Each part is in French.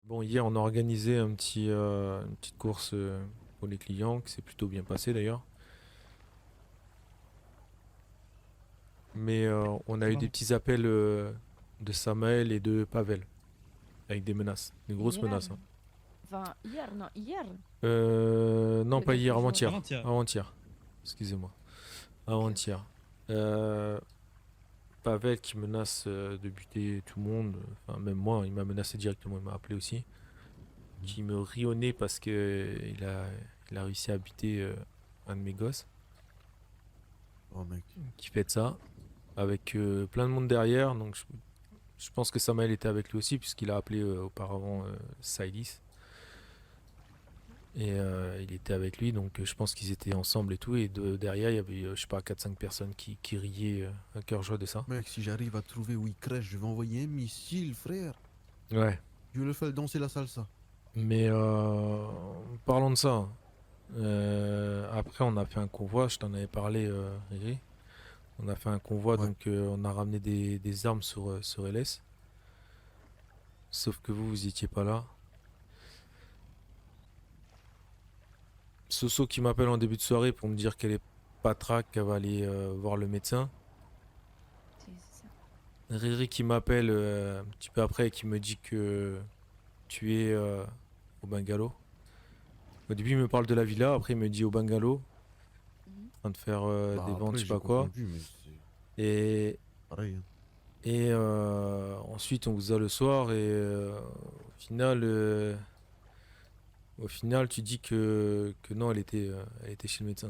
Bon, hier, on a organisé une petite course pour les clients, qui s'est plutôt bien passé d'ailleurs. Mais on a eu des Bon. petits appels de Samael et de Pavel, avec des menaces, des grosses Hier. menaces, hein. Enfin, hier, non, hier. Non, Ou pas hier, l'autre jour. avant-hier. Avant-hier. Avant-hier, excusez-moi. Ok, ok. Avant-hier. Euh, Pavel qui menace de buter tout le monde, enfin même moi, il m'a menacé directement, il m'a appelé aussi. Mhm. Qui me rit au nez parce que il a réussi à buter un de mes gosses, Oh mec. qui fait de ça, avec plein de monde derrière. Donc je pense que Samael était avec lui aussi, puisqu'il a appelé auparavant Silis. Et il était avec lui, donc je pense qu'ils étaient ensemble et tout. Et derrière, il y avait, je sais pas, 4 5 personnes qui riaient à cœur joie de ça. Mec, si j'arrive à trouver où il crèche, je vais envoyer un missile, frère. Ouais. Je vais le faire danser la salsa. Mais parlons de ça. Après, on a fait un convoi, je t'en avais parlé, Riri. On a fait un convoi, Ouais. donc on a ramené des armes sur LS. Sauf que vous étiez pas là. Soso qui m'appelle en début de soirée pour me dire qu'elle est patraque, qu'elle va aller voir le médecin. C'est ça. Riri qui m'appelle un petit peu après et qui me dit que tu es au bungalow. Au début, il me parle de la villa, après, il me dit au bungalow, Mhm. en train de faire des Bah ventes, je après, sais j'ai pas quoi. confondu, mais c'est Et, pareil, hein. ensuite, on vous a le soir et au final, tu dis que non, elle était chez le médecin.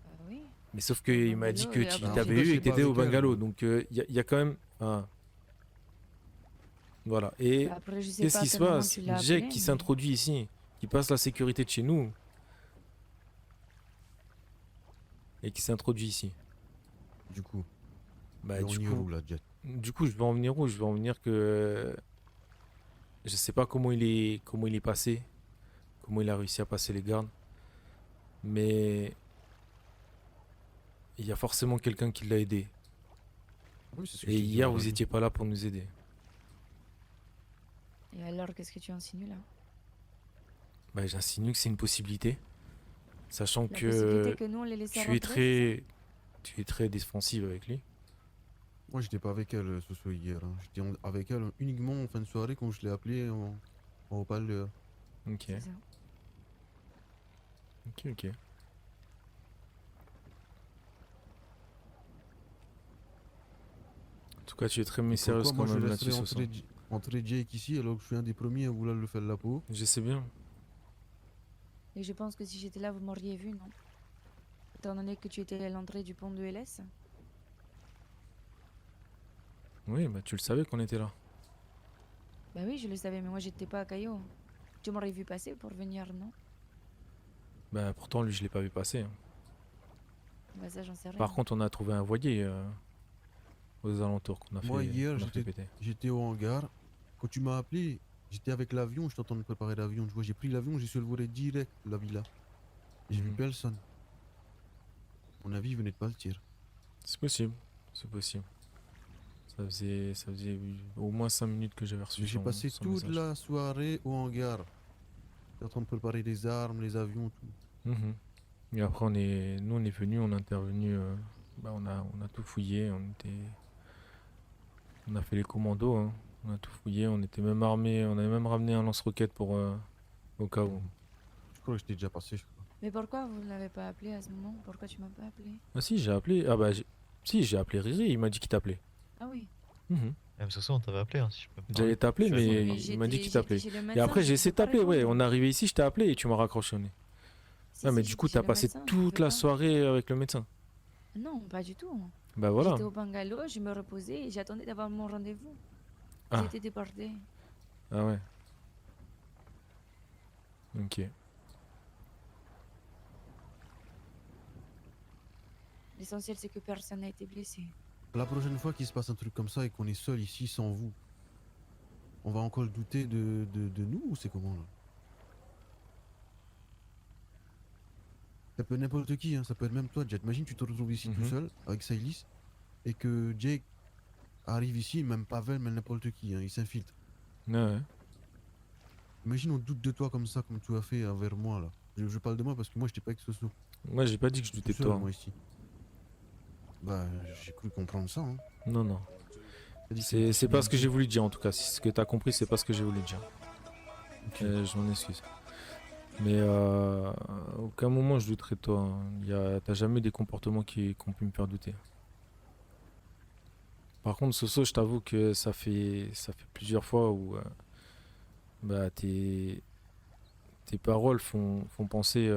Bah oui. Mais sauf J'étais au qu'il m'a dit bungalow que et tu Bah après en tout t'avais j'ai. cas, eu et j'étais que tu pas étais au avec elle, bungalow. moi. Donc il y a quand même. Ah, voilà. Bah Et après, je sais qu'est-ce pas à qui se quel moment passe? tu l'as Jack appelé, qui mais. s'introduit ici, qui passe la sécurité de chez nous et qui s'introduit ici. Du coup, tu Bah veux en du venir coup, où là, Jet? je vais en venir où? Je vais en venir que je sais pas comment il est passé, comment il a réussi à passer les gardes, mais il y a forcément quelqu'un qui l'a aidé. Oui, c'est ce que je Et t'ai dit hier, vous vendredi. étiez pas là pour nous aider. Et alors, qu'est-ce que tu insinues là? Bah j'insinue que c'est une possibilité, sachant La possibilité que que nous on les laissait tu es rentrer, c'est ça? tu es très défensive avec lui. Moi, j'étais pas avec elle ce soir hier, hein. J'étais avec elle uniquement en fin de soirée quand je l'ai appelée en haut-parleur. C'est Ok, ça. ok, ok. En tout cas, tu es très Et mystérieuse pourquoi quand moi je même laisserais là-dessus, Soso. entrer Jake ici alors que je suis un des premiers à vouloir le faire la peau? Je sais bien. Et je pense que si j'étais là, vous m'auriez vu, non? Étant donné que tu étais à l'entrée du pont de LS. Oui, bah tu le savais qu'on était là. Bah oui, je le savais, mais moi j'étais pas à Caillou. Tu m'aurais vu passer pour venir, non? Bah pourtant, lui, je l'ai pas vu passer, hein. Bah ça, j'en sais Par rien. contre, on a trouvé un voilier aux alentours Moi hier qu'on a fait péter. j'étais au hangar. Quand tu m'as appelé, j'étais avec l'avion, je t'entends préparer l'avion. Tu vois, j'ai pris l'avion, j'ai survolé direct la villa. Et j'ai vu Mhm. personne. À mon avis, il venait de partir. C'est possible, c'est possible. Ça faisait au moins 5 minutes que j'avais reçu J'ai passé son toute message. la soirée au hangar. J'étais en train de préparer les armes, les avions, tout. Mhm. Et après, nous, on est venu, on a intervenu, bah, on a tout fouillé, on a fait les commandos, hein. On a tout fouillé, on était même armé, on avait même ramené un lance-roquette pour, au cas où. Mhm. Je crois que j'étais déjà passé, je crois. Mais pourquoi vous ne l'avez pas appelé à ce moment? Pourquoi tu m'as pas appelé? Ah si, j'ai appelé, si, j'ai appelé Riri, il m'a dit qu'il t'appelait. Ah oui. Mhm. Même ce soir, on t'avait appelé, hein, si je peux me J'allais permettre. t'appeler, Je suis Si, d'accord. mais mais il m'a dit qu'il j'étais t'appelait. chez le Et médecin, après, je j'ai ne essayé pouvais de pas t'appeler, ouais, répondre. on est arrivé ici, je t'ai appelé et tu m'as raccroché au nez. Si, Ouais, mais si, du j'étais coup, chez t'as le passé médecin, je toute pouvais la pas. soirée avec le médecin. Non, pas du tout. Bah voilà. J'étais au bungalow, je me reposais et j'attendais d'avoir mon rendez-vous. J'ai Ah, été débordée. ah ouais, ok. L'essentiel, c'est que personne n'a été blessé. La prochaine fois qu'il se passe un truc comme ça et qu'on est seul ici sans vous, on va encore douter de nous ou c'est comment là? Ça peut être n'importe qui, hein. Ça peut être même toi, Jet. Imagine tu te retrouves ici tout Mhm. seul avec Saylis et que Jake arrive ici, même Pavel, même n'importe qui, hein. Il s'infiltre. Ouais, ouais. Imagine on doute de toi comme ça, comme tu as fait envers moi là. Je parle de moi parce que moi j'étais pas avec Soso. Moi, j'ai pas dit que je Tout doutais de seul toi. moi ici. Bah j'ai cru comprendre ça. Hein. Non, non. T'as dit que une C'est question pas ce que j'ai d'amitié. voulu dire en tout cas. Si ce que t'as compris, c'est pas ce que j'ai voulu dire. Ok. Je m'en excuse. Mais à aucun moment je douterai de toi, hein. T'as jamais des comportements qui ont pu me faire douter. Par contre, Soso, je t'avoue que ça fait plusieurs fois où bah, tes paroles font penser.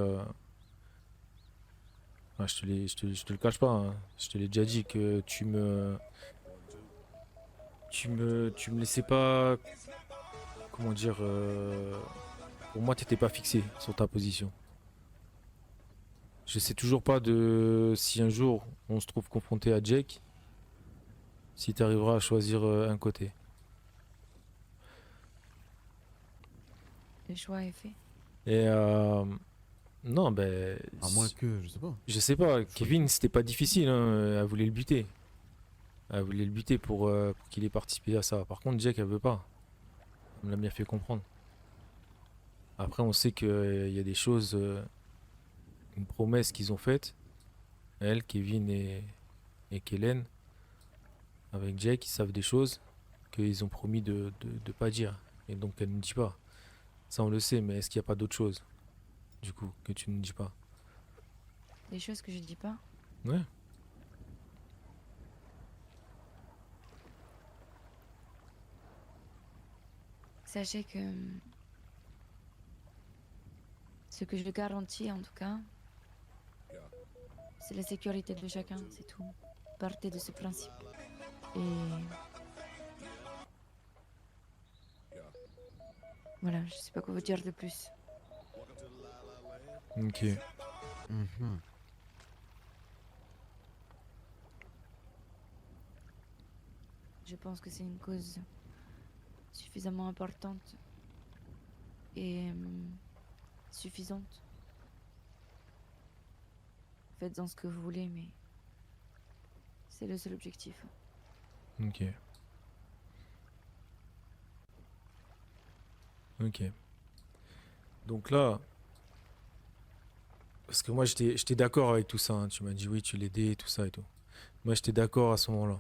Je te le cache pas, hein. Je te l'ai déjà dit que tu me laissais pas. Comment dire. Pour moi, t'étais pas fixé sur ta position. Je sais toujours pas de si un jour on se trouve confronté à Jake, si tu arriveras à choisir un côté. Le choix est fait. Et non, ben, À moins que, je sais pas. je sais pas. Le choix est Kevin, fait. c'était pas difficile, hein. Elle voulait le buter. Elle voulait le buter pour qu'il ait participé à ça. Par contre, Jake, elle veut pas. Elle me l'a bien fait comprendre. Après, on sait qu'il y a des choses, une promesse qu'ils ont faite. Elle, Kevin et Kellen, avec Jake, ils savent des choses qu'ils ont promis de pas dire. Et donc, elle ne dit pas. Ça, on le sait, mais est-ce qu'il n'y a pas d'autres choses, du coup, que tu ne dis pas? Des choses que je dis pas. Ouais. Sachez que ce que je garantis en tout cas, c'est la sécurité de chacun, c'est tout. Partez de ce principe. Et voilà, je sais pas quoi vous dire de plus. Ok. Mhm. Je pense que c'est une cause suffisamment importante et suffisante. Faites-en ce que vous voulez, mais c'est le seul objectif. Ok. Ok. Donc là, parce que moi j'étais d'accord avec tout ça, hein. Tu m'as dit oui, tu l'aidais et tout ça et tout. Moi j'étais d'accord à ce moment-là.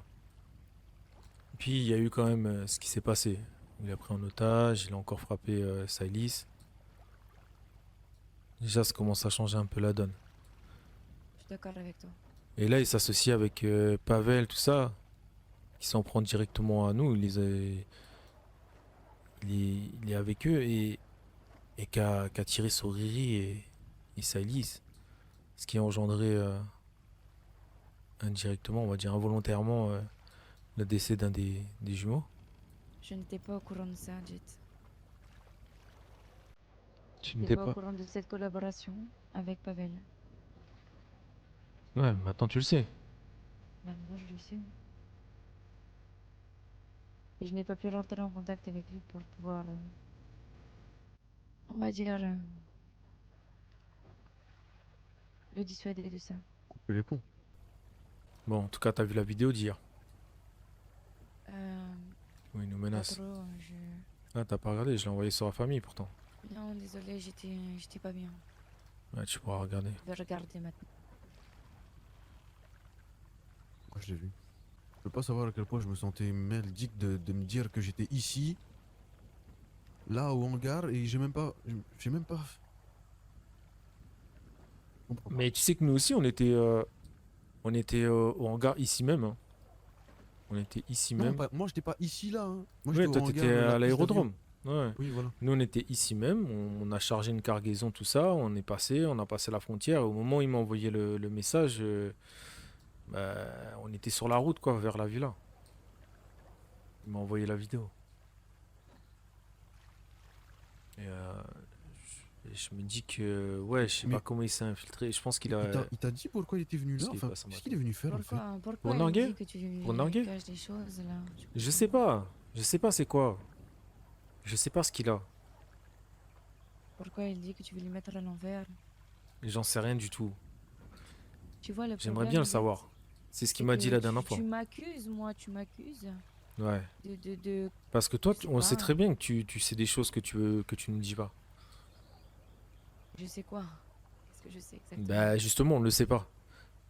Puis il y a eu quand même ce qui s'est passé. Il a pris en otage, il a encore frappé Silis. Déjà, ça commence à changer un peu la donne. Je suis d'accord avec toi. Et là, il s'associe avec Pavel, tout ça, qui s'en prend directement à nous. Il est avec eux et qui a tiré sur Riri et Silis. Ce qui a engendré indirectement, on va dire involontairement, le décès d'un des jumeaux. Je n'étais pas au courant de ça, Jet. Tu Je n'étais n'étais pas au pas. courant de cette collaboration avec Pavel. Ouais, maintenant tu le sais. Maintenant, je le sais. Et je n'ai pas pu rentrer en contact avec lui pour pouvoir, on va dire, le dissuader de ça. Couper les ponts. Bon, en tout cas, t'as vu la vidéo d'hier Euh, où il nous pas menace. trop, Ah, t'as pas regardé, je l'ai envoyé sur la famille pourtant. Non, désolé, j'étais pas bien. Ouais, tu pourras regarder. Je vais regarder maintenant. Moi je l'ai vu. Je peux pas savoir à quel point je me sentais merdique de me dire que j'étais ici, là au hangar, et j'ai même pas. J'ai même pas. Je comprends pas. Mais tu sais que nous aussi, on était au hangar ici même, hein. On était ici Non, même. moi j'étais pas ici là. Hein. Moi Ouais, j'étais au toi, hangar, t'étais la à piste l'aérodrome. d'avion. Ouais. Oui, voilà. Nous, on était ici même. On a chargé une cargaison, tout ça. On est passé, on a passé la frontière. Au moment où il m'a envoyé le message, bah, on était sur la route, quoi, vers la villa. Il m'a envoyé la vidéo. Et je me dis que, ouais, je sais Mais- pas comment il s'est infiltré. Je pense qu'il a. Il t'a dit pourquoi il était venu là? Parce qu'il Enfin, passe en qu'est-ce matin. qu'il est venu faire en fait? Pourquoi Pour il me narguer? dit que tu Pour narguer? caches des choses là? Je sais pas. Je sais pas c'est quoi. Je sais pas ce qu'il a. Pourquoi il dit que tu veux lui mettre à l'envers? J'en sais rien du tout. Tu vois le J'aimerais problème, bien le Jet, savoir. C'est ce qu'il c'est m'a dit que la dernière fois. tu m'accuses, moi, tu m'accuses. Ouais. de Parce que toi, je sais on sait pas, très bien que tu sais des choses que tu ne dis pas. je sais quoi? Qu'est-ce que je sais exactement? Bah justement, on ne le sait pas.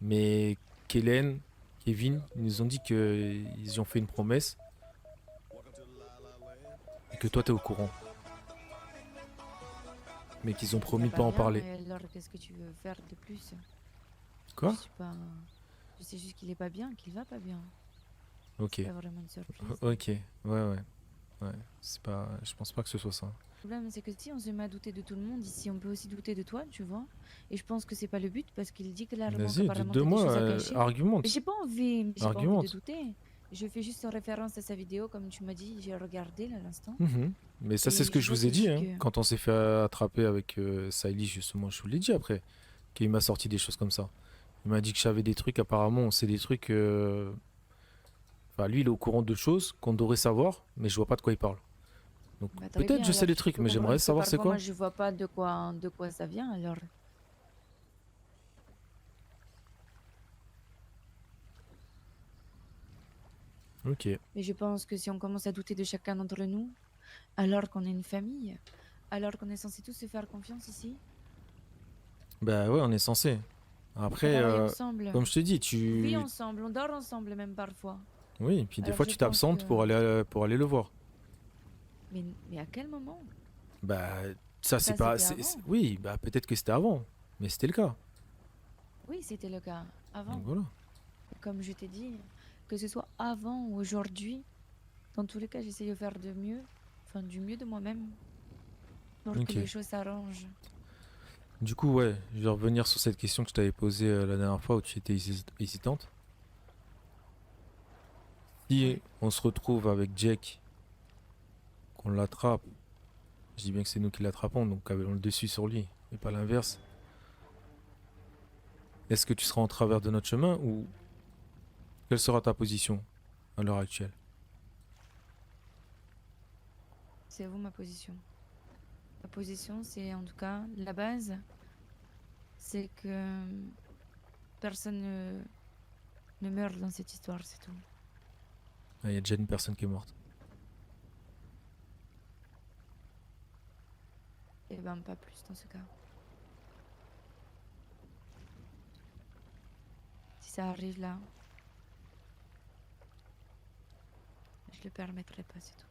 Mais Kellen, Kevin, ils nous ont dit que ils y ont fait une promesse et que toi t'es au courant. Mais qu'ils ont Mais qu'il va promis de pas pas en bien, parler. et alors qu'est-ce que tu veux faire de plus? Je Quoi? suis pas. Je sais juste qu'il est pas bien, qu'il va pas bien. Ok. C'est pas vraiment une surprise. Ok. Ouais. C'est pas. Je pense pas que ce soit ça. Le problème, c'est que si on se met à douter de tout le monde ici, on peut aussi douter de toi, tu vois. Et je pense que c'est pas le but parce qu'il dit clairement Vas-y, qu'apparemment t'as des moi, choses à cacher. Mais argumente. j'ai pas envie de Argumente. douter. Je fais juste en référence à sa vidéo, comme tu m'as dit, j'ai regardé là à l'instant. Mhm. Mais ça, c'est ce Et que je je vois vous ai qu'il dit, dit hein. que. Quand on s'est fait attraper avec Saïli, justement, je vous l'ai dit après. Qu'il m'a sorti des choses comme ça. Il m'a dit que j'avais des trucs, apparemment, c'est des trucs. Enfin, lui, il est au courant de choses qu'on devrait savoir, mais je vois pas de quoi il parle. Donc, Bah, très peut-être bien, je sais alors des tu trucs, peux mais j'aimerais comprendre que savoir c'est parfois moi quoi. je vois pas de quoi ça vient alors. Ok. Mais je pense que si on commence à douter de chacun d'entre nous, alors qu'on est une famille, alors qu'on est censé tous se faire confiance ici, Bah ouais, on est censé. on Après, travaille ensemble, comme je te dis, on vit ensemble, on dort ensemble même parfois. Oui, et puis des Alors fois je tu pense que. t'absentes pour aller le voir. Mais à quel moment? Bah, ça c'est Ça pas... c'était avant. Oui, bah peut-être que c'était avant, mais c'était le cas. Oui, c'était le cas Donc avant. voilà. Comme je t'ai dit, que ce soit avant ou aujourd'hui, dans tous les cas, j'essaie de faire de mieux, enfin du mieux de moi-même, pour que Ok. les choses s'arrangent. Du coup, ouais, je vais revenir sur cette question que je t'avais posée la dernière fois où tu étais hésitante. Si Ouais. on se retrouve avec Jack, qu'on l'attrape, je dis bien que c'est nous qui l'attrapons, donc avons le dessus sur lui, et pas l'inverse. Est-ce que tu seras en travers de notre chemin ou quelle sera ta position à l'heure actuelle? C'est vous ma position. Ma position, c'est en tout cas la base, c'est que personne ne meurt dans cette histoire, c'est tout. Ah, il y a déjà une personne qui est morte. Et ben pas plus dans ce cas. Si ça arrive là, je le permettrai pas, c'est tout.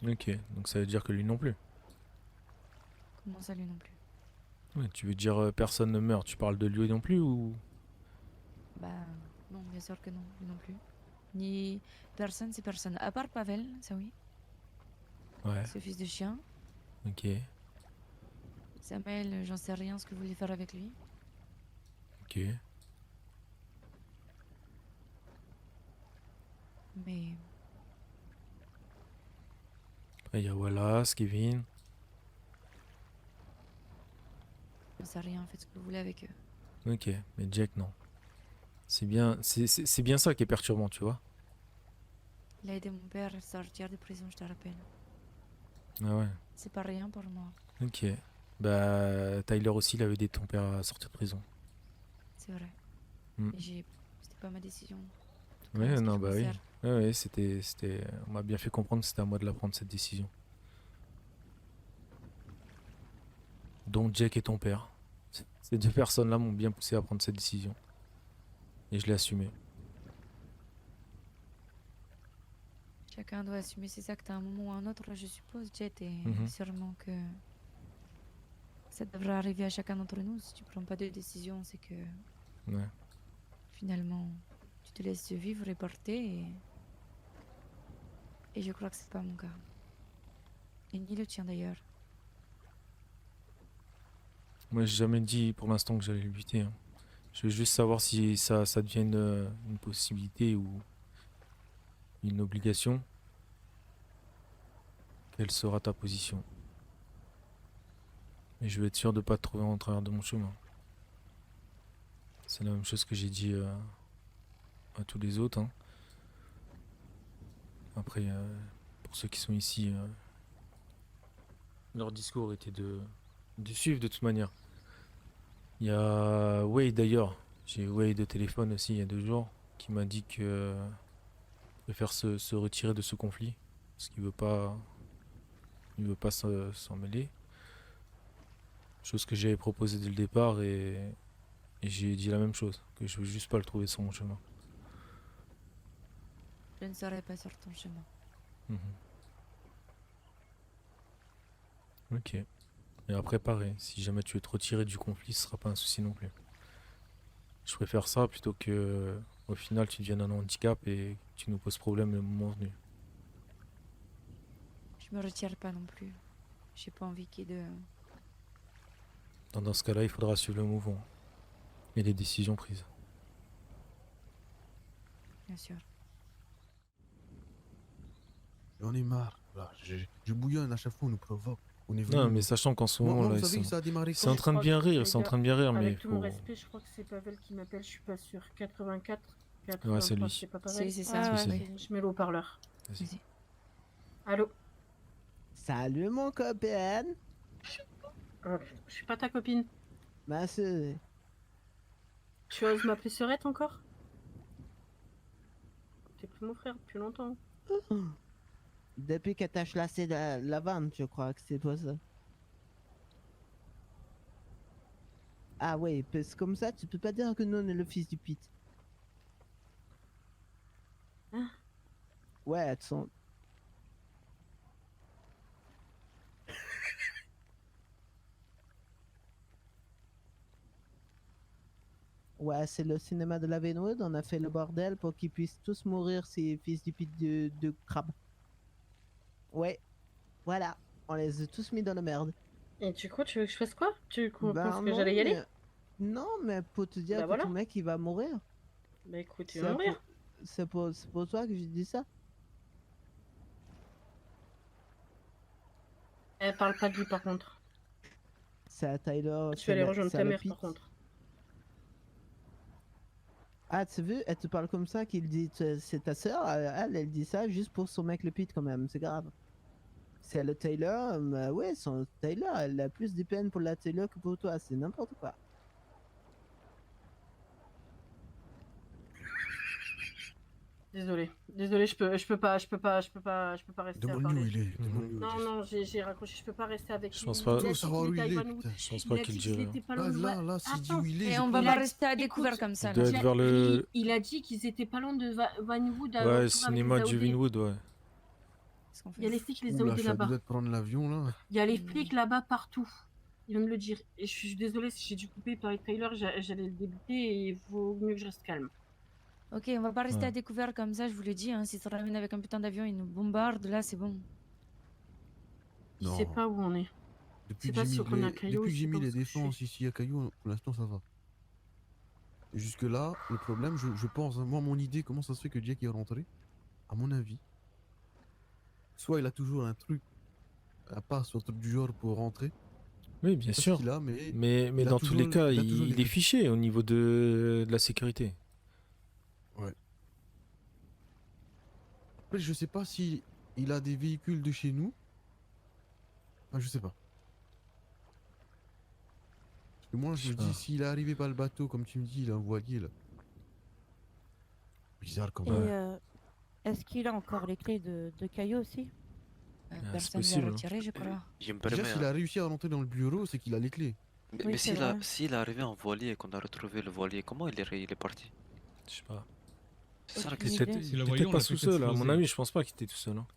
Ok, donc ça veut dire que lui non plus. Comment ça lui non plus? Ouais, tu veux dire personne ne meurt, tu parles de lui non plus ou... Bah non, bien sûr que non, lui non plus. Ni personne, c'est personne. À part Pavel, ça oui, Ouais, ce fils de chien. ok, Samuel, j'en sais rien ce que vous voulez faire avec lui. ok. Mais Après il y a Wallace, Kevin. j'en sais rien, faites ce que vous voulez avec eux. Ok, mais Jack non. C'est bien, c'est bien ça qui est perturbant, tu vois. Il a aidé mon père à sortir de prison, je te rappelle. Ah ouais, C'est pas rien pour moi, ok. Bah, Tyler aussi, il avait aidé ton père à sortir de prison. c'est vrai. Hmm. Et c'était pas ma décision. En tout cas, en Ouais, ce qui non, me bah oui. concerne. Ouais, on m'a bien fait comprendre que c'était à moi de la prendre cette décision. Donc Jack et ton père. Ces deux personnes-là m'ont bien poussé à prendre cette décision. Et je l'ai assumé. Chacun doit assumer ses actes à un moment ou à un autre, je suppose, Jet, et Mhm. sûrement que ça devrait arriver à chacun d'entre nous. Si tu prends pas de décision, c'est que Ouais. finalement, tu te laisses vivre et porter. Et je crois que c'est pas mon cas. Et ni le tien d'ailleurs. Moi, j'ai jamais dit pour l'instant que j'allais le buter, hein. Je veux juste savoir si ça devient une possibilité ou une obligation. Quelle sera ta position? Et je veux être sûr de pas te trouver en travers de mon chemin. C'est la même chose que j'ai dit à tous les autres, hein. Après, pour ceux qui sont ici, leur discours était de suivre de toute manière. Il y a Wade d'ailleurs. J'ai eu Wade au téléphone aussi il y a 2 jours. qui m'a dit que préfère se retirer de ce conflit parce il veut pas s'en mêler. Chose que j'avais proposée dès le départ et j'ai dit la même chose, que je veux juste pas le trouver sur mon chemin. Je ne serai pas sur ton chemin. Mhm. Ok. Et après, pareil, si jamais tu veux te retirer du conflit, ce sera pas un souci non plus. Je préfère ça plutôt que au final tu deviennes un handicap et que tu nous poses problème le moment venu. Je me retire pas non plus. J'ai pas envie qu'il y ait de... Dans ce cas-là, il faudra suivre le mouvement et les décisions prises. Bien sûr. J'en ai marre. Là, je bouillonne à chaque fois, on nous provoque. On est Non, venu. mais sachant qu'en ce Moi, moment moi, là, vous savez que ça a démarré c'est en quand? train de bien rire, c'est en Les train de bien rire, mais Avec tout mon faut... respect, je crois que c'est Pavel qui m'appelle, je suis pas sûr. 84, Ouais, 83, c'est lui. c'est pas pareil. C'est ça. C'est oui. Je mets le haut-parleur. Vas-y. Vas-y. Allô. Salut mon copain. Je suis pas ta copine. Ma sœur. Tu oses m'appeler Serette encore? T'es plus mon frère depuis longtemps. Depuis que t'as chlassé la vanne, je crois que c'est toi ça. Ah ouais, parce que comme ça, tu peux pas dire que nous on est le fils du Pete. Hein? Ouais, tu sens... Ouais, c'est le cinéma de la Venwood, on a fait le bordel pour qu'ils puissent tous mourir, ces fils du Pete de crabe. Ouais, voilà, on les a tous mis dans la merde. Et du coup, tu veux que je fasse quoi? Tu penses Ben que non, j'allais y aller? Non, mais pour te dire Bah que voilà. ton mec il va mourir. Bah écoute, il C'est va mourir. c'est pour toi que je dis ça. Elle parle pas de lui par contre. C'est à Tyler. Tu vas aller rejoindre c'est ta à le mère Pete. par contre. Ah, tu veux, elle te parle comme ça, qu'il dit c'est ta sœur, elle dit ça juste pour son mec le Pete quand même, c'est grave. C'est le Taylor, ouais, son Taylor, elle a plus de peine pour la Taylor que pour toi, c'est n'importe quoi. Désolé, je peux pas rester à Demande-nous où parler. il est. Demande-nous où Non, il est. non, j'ai raccroché, je peux pas rester avec Je lui. pense pas- Il a Faut dit savoir où qu'il il était est, à Ivanhoe. putain. Je pense Il pas a qu'il dit qu'il dirait. était pas loin Là, de là, s'il dit où il est, Et je on va peux- pas a- rester à écoute, découvert comme ça. Il doit Là. être vers le... Il a dit qu'ils étaient pas loin de Vanwood. Ouais, le cinéma du Vinwood, ouais. Qu'est-ce qu'on Il y a fait? les flics, les Ouh, là, AOD je suis à deux là-bas. doigts de prendre l'avion là. Il y a les flics là-bas partout. Il vient de me le dire. Et je suis désolée si j'ai dû couper par Tyler, j'allais le débuter et il vaut mieux que je reste calme. Ok, on va pas rester Ouais. à découvert comme ça, je vous le dis. Hein. Si ça ramène avec un putain d'avion, ils nous bombardent, là c'est bon. Je Non. sais pas où on est. Depuis C'est que pas j'ai mis, sûr qu'on a les... Caillou, Depuis que je j'ai sais mis pas où les est-ce que je suis. défenses ici à Caillou, pour l'instant ça va. Et jusque là, le problème, je pense, moi mon idée, comment ça se fait que Jack est rentré? À mon avis, soit il a toujours un truc, un passe ou un truc du genre pour rentrer. Oui, bien Je sais pas sûr. ce qu'il a, mais Mais il a dans tous les toujours- cas, il a toujours il des est trucs. fiché au niveau de la sécurité. Après, je sais pas si il a des véhicules de chez nous. Enfin, je sais pas. Parce que moi, Je je sais me dis, pas. s'il est arrivé par le bateau, comme tu me dis, il a un voilier là. Bizarre quand Et même. est-ce qu'il a encore les clés de Caillou aussi? c'est Personne ne possible, l'a hein. retiré, je crois. Je me Déjà, permets, s'il a réussi à rentrer dans le bureau, c'est qu'il a les clés. mais, Oui, mais c'est s'il vrai. s'il est arrivé en voilier et qu'on a retrouvé le voilier, comment il est parti? Je sais pas. C'est ça la Aucune question. idée. Il Si la était voilier, on pas l'a tout fait seul, à mon exploser. avis, je pense pas qu'il était tout seul. Hein.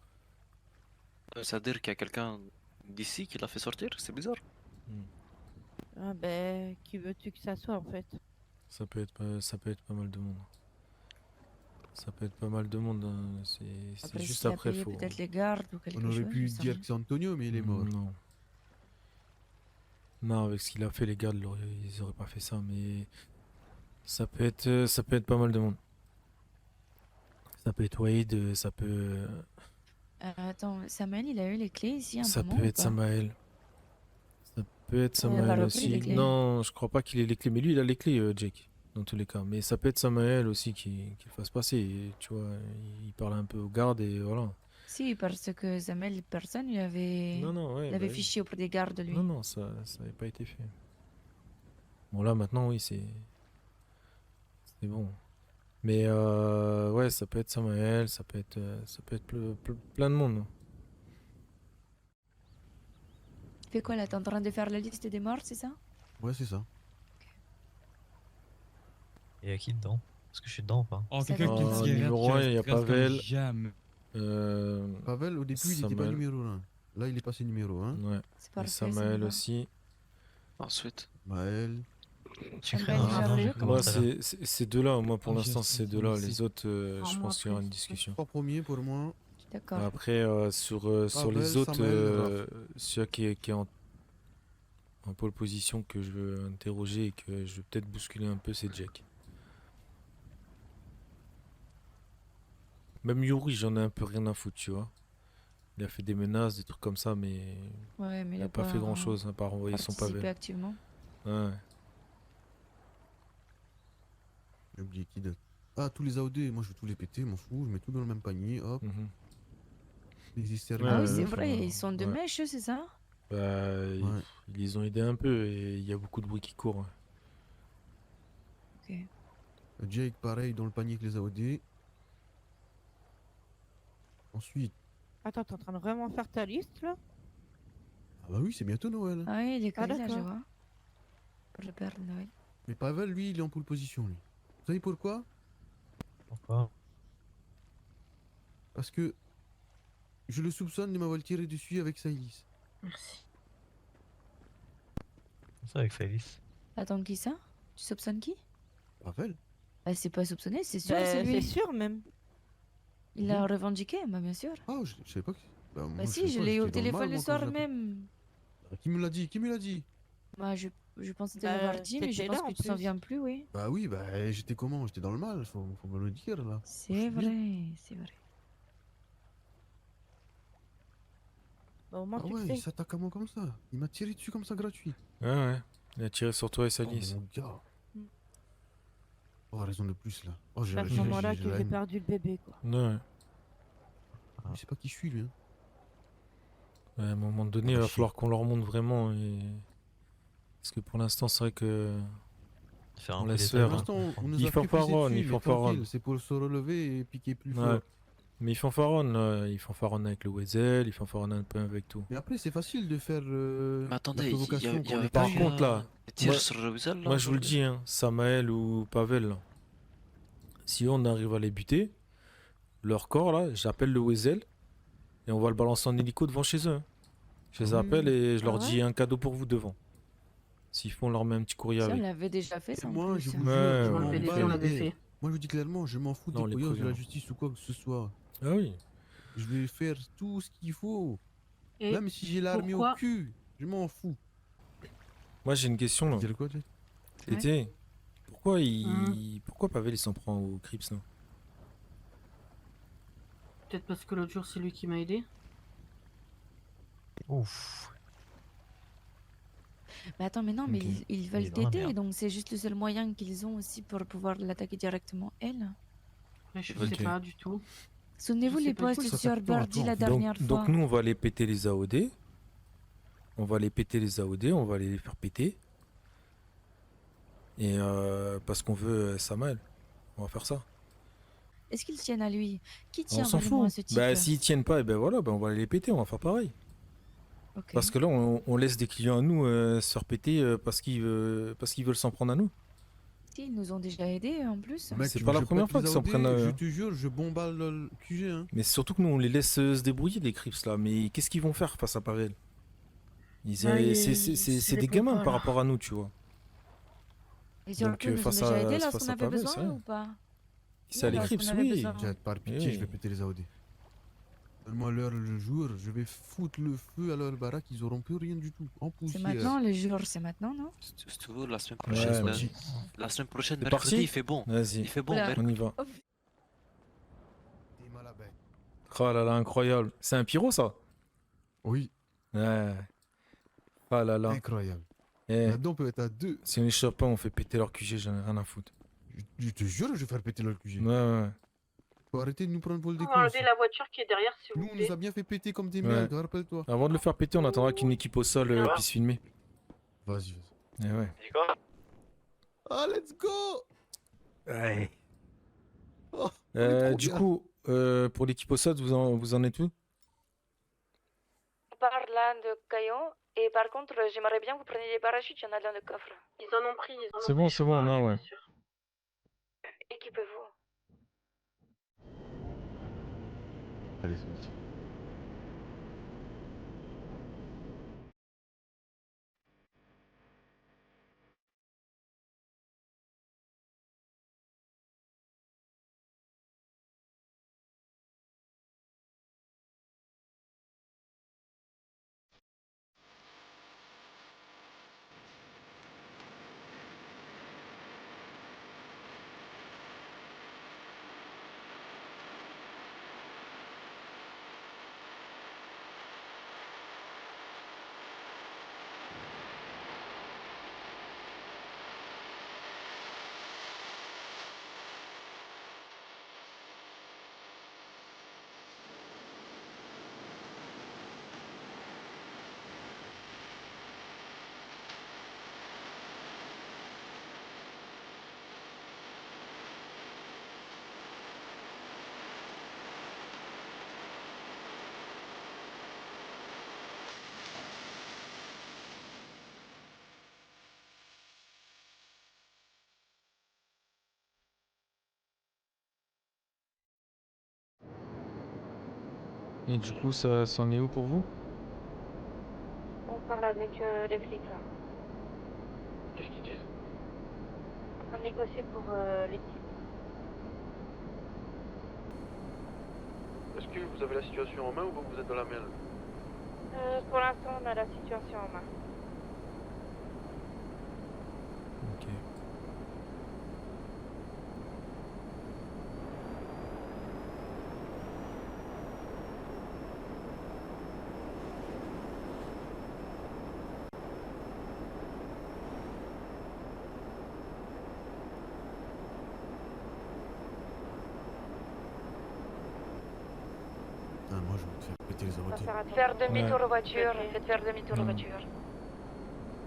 Ça veut dire qu'il y a quelqu'un d'ici qui l'a fait sortir? C'est bizarre. Ah ben, qui veux-tu que ça soit en fait? Ça peut être pas mal de monde. Ça peut être pas mal de monde. Hein. C'est Après, juste s'il a après, payé faut. peut-être les gardes ou quelque On chose. aurait pu je sais dire rien. que c'est Antonio, mais il est mort. Non. Non, avec ce qu'il a fait, les gardes, ils auraient pas fait ça, mais ça peut être pas mal de monde. Ça peut être Wade, ça peut, Attends, Samuel, il a eu les clés ici un ça moment peut ou être pas? Samael. Ça peut être Il a pas Samael repris les aussi. clés. Non, je crois pas qu'il ait les clés, mais lui, il a les clés, Jake, dans tous les cas. Mais ça peut être Samael aussi qui le fasse passer. Et, tu vois, il parle un peu aux gardes et voilà. Si, parce que Samuel, personne lui avait, Non, ouais. l'avait bah oui. fiché auprès des gardes, lui. Non, ça n'avait pas été fait. Bon, là, maintenant, oui, c'est bon. Mais ouais, ça peut être Samael, ça peut être plein de monde. Tu fais quoi là? T'es en train de faire la liste des morts, c'est ça? Ouais, c'est ça. Et y'a qui dedans? Est-ce que je suis dedans ou pas? Oh, Ça quelqu'un va. qui est Numéro 1, il y a Pavel. Jamais. Pavel, au début, il était pas Samuel. numéro 1. Là, il est passé numéro 1. Ouais. C'est Et parfait. ça me Samael va. aussi. Ensuite, Maël. J'ai Ah créé ben, un j'ai nom, appris. j'ai Moi, commencé là. c'est ces deux-là. Moi, pour Oh, l'instant, j'ai c'est ces appris deux-là. aussi. Les autres, Ah, je moi, pense qu'il y aura après, une c'est discussion. Trois premiers pour moi. D'accord. Après, sur Pavel, les autres, Samuel, celui qui est en pole position que je veux interroger et que je veux peut-être bousculer un peu, c'est Jack. Même Yuri, j'en ai un peu rien à foutre, tu vois. Il a fait des menaces, des trucs comme ça, mais Ouais, mais il a pas fait grand-chose à part envoyer son participer pavé. activement. Ouais. J'ai oublié qui d'autre. Ah, tous les AOD, moi je veux tous les péter, m'en fous, je mets tout dans le même panier, hop. Mhm. Les hystériques. Ah oui, Ouais, c'est ouais, vrai, ouais. ils sont de Ouais. mèche, c'est ça? Bah, Ouais. ils les ont aidés un peu et il y a beaucoup de bruit qui court. Ok. Jake, pareil, dans le panier que les AOD. Ensuite, Attends, t'es en train de vraiment faire ta liste là? ah bah oui, c'est bientôt Noël. Ah oui, les Ah, là, je d'accord. vois. Pour le Père Noël. Mais Pavel, lui, il est en pole position, lui. Vous savez pourquoi? Pourquoi? Parce que je le soupçonne de m'avoir tiré dessus avec Sailis. Merci. Comme ça avec Félix. Attends, qui ça? Tu soupçonnes qui? Pavel? Bah, c'est pas soupçonné, c'est sûr, Bah, c'est c'est lui. sûr même. Il l'a revendiqué, bah bien sûr. Ah, je savais pas que. Bah, moi, Bah je si, savais je pas, l'ai eu au j'étais dans le mal, téléphone le moi, quand soir je l'appelais. même. Qui me l'a dit? Qui me l'a dit? Bah, je pensais te Bah, l'avoir dit, mais je t'étais pense là, que en tu t'en plus. viens plus, oui. Bah oui, bah j'étais comment? J'étais dans le mal, faut me le dire là. C'est Je suis bien. vrai, c'est vrai. Bah, au moins Ah tu ouais, le il sais. s'attaque à moi comme ça. Il m'a tiré dessus comme ça gratuit. Ouais, ouais. Il a tiré sur toi et Oh Salis. mon gars. Mm. Oh, raison de plus là. Oh, C'est à ce moment-là que j'ai perdu le bébé quoi. Ouais. Je sais pas qui je suis lui. Hein. Ouais, à un moment donné, il va falloir qu'on leur montre vraiment. Parce que pour l'instant, c'est vrai que. Faire On un coup laisse d'état. faire, Pour hein. l'instant, on nous Ils a fait fanfaronnent, dessus, ils mais fanfaronnent. tranquille, c'est pour se relever et piquer plus Ouais. fort. Mais ils fanfaronnent, là. Ils fanfaronnent avec le Wetzel, ils fanfaronnent un peu avec tout. Mais après, c'est facile de faire mais la attendez, il y provocation avait pour les Par pas eu contre, là, des tirs moi- sur le Wizard, là Moi, je vous le aujourd'hui? dis, hein, Samael ou Pavel, là, si on arrive à les buter, leur corps, là, j'appelle le Wetzel et on va le balancer en hélico devant chez eux. Hein. Je les appelle et je leur Ah dis un cadeau pour vous devant. S'il faut, on leur met un petit courrier Ça, on avec. l'avait déjà fait, ça, en Moi, plus. je vous Ouais, jure, je ouais, m'en ouais. bats on les- l'avait eh, fait. Moi, je vous dis clairement, je m'en fous Non, on des les couilles de la prévient. justice ou quoi que ce soit. Ah oui. Je vais faire tout ce qu'il faut. Et Même si j'ai l'armée au pourquoi- cul, je m'en fous. Moi, j'ai une question, là. Tu dirais quoi, Jay? Ouais. Tété, pourquoi Pavel, il s'en prend au Crips, là? peut-être parce que l'autre jour c'est lui qui m'a aidé. Ouf. Mais attends, mais non, mais Ok. ils Il est veulent dans la t'aider, merde. donc c'est juste le seul moyen qu'ils ont aussi pour pouvoir l'attaquer directement, elle. Ouais, je Ok. sais pas du tout. Souvenez-vous Je sais les pas, posts ça sur s'appelle pas un Birdie tour. la dernière fois. Donc nous, on va aller péter les AOD. On va les péter les AOD, on va les faire péter. Et parce qu'on veut Samael. On va faire ça. Est-ce qu'ils tiennent à lui? Qui On tient s'en vraiment à fout. ce type? Bah s'ils tiennent pas, et ben voilà, ben, on va aller les péter, on va faire pareil. Ok. Parce que là, on laisse des clients à nous se faire péter parce qu'ils veulent s'en prendre à nous. Si, ils nous ont déjà aidés en plus. Mec, C'est tu pas veux la que je première pète fois les qu'ils s'en AOD, prennent à eux, Je hein. te jure, je bombarde le QG. Hein. Mais surtout que nous, on les laisse se débrouiller, les Crips là. Mais qu'est-ce qu'ils vont faire face à Pavel? Ouais, C'est des répond gamins pas, par là. rapport à nous, tu vois. Et sur le donc, coup, ils nous ont face déjà à- aidés face lorsqu'on à avait Pavel, c'est besoin vrai. ou pas? C'est à les lorsqu'on Crips, avait oui. besoin. J'ai par pitié, Oui. je vais péter les AOD. Donne-moi l'heure le jour, je vais foutre le feu à leur baraque, ils auront plus rien du tout. En C'est poussière. maintenant, le jour, c'est maintenant, non? Si tu veux, la semaine Ouais, prochaine, ouais. la semaine prochaine, C'est mercredi, parti il fait bon. Vas-y, Il fait bon, Oula. mercredi. on y va. T'es mal à bête. Oh là là, incroyable. C'est un pyro, ça? Oui, Ouais. Oh là là. incroyable. Eh, Là-dedans, on peut être à deux. si on les chope pas, on fait péter leur QG, j'en ai rien à foutre. Je te jure, je vais faire péter leur QG. Ouais, ouais. Faut arrêter de nous prendre pour le Vous déco. enlevez la voiture qui est derrière si vous Nous, on voulez. nous a bien fait péter comme des Ouais. merdes, rappelle-toi. Avant de le faire péter, on attendra qu'une équipe au sol puisse filmer. Vas-y, vas-y. Eh ouais. Ah, let's go! Ouais. Oh, on est trop Du bien. coup, pour l'équipe au SOT, vous en êtes où? On parle là de Caillon. Et par contre, j'aimerais bien que vous preniez les parachutes, il y en a dans le coffre. Ils en ont pris, ils en ont C'est pris. bon, je c'est bon, crois, non, je suis ouais. pas sûre. Équipez-vous. Allez, c'est parti. Et du coup, ça s'en est où pour vous? On parle avec les flics là. Qu'est-ce qu'ils disent? On négocie pour l'équipe. Est-ce que vous avez la situation en main ou vous êtes dans la merde? Pour l'instant, on a la situation en main. Ok. Ah, moi, je vais te faire péter les oreilles. Faire demi-tour Ouais. aux voitures, faites faire demi-tour aux Non. voitures.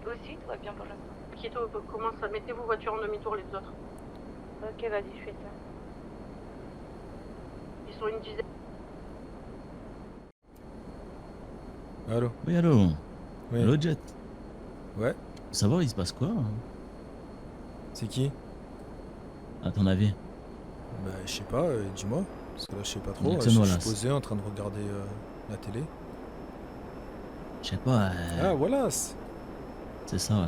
Aussi, tout va bien pour l'instant. Kito, commence à mettez vos voitures en demi-tour les autres. Ok, vas-y, je fais ça. Ils sont une dizaine. Allô? Oui, allô. Oui. Allô, Jet. Ouais, Ça va, il se passe quoi hein, c'est qui? à ton avis? Bah, je sais pas, dis-moi. Parce que là, je sais pas trop. Jackson Je suis Wallace. posé en train de regarder la télé. Je sais pas. Ah, Wallace! C'est ça, ouais.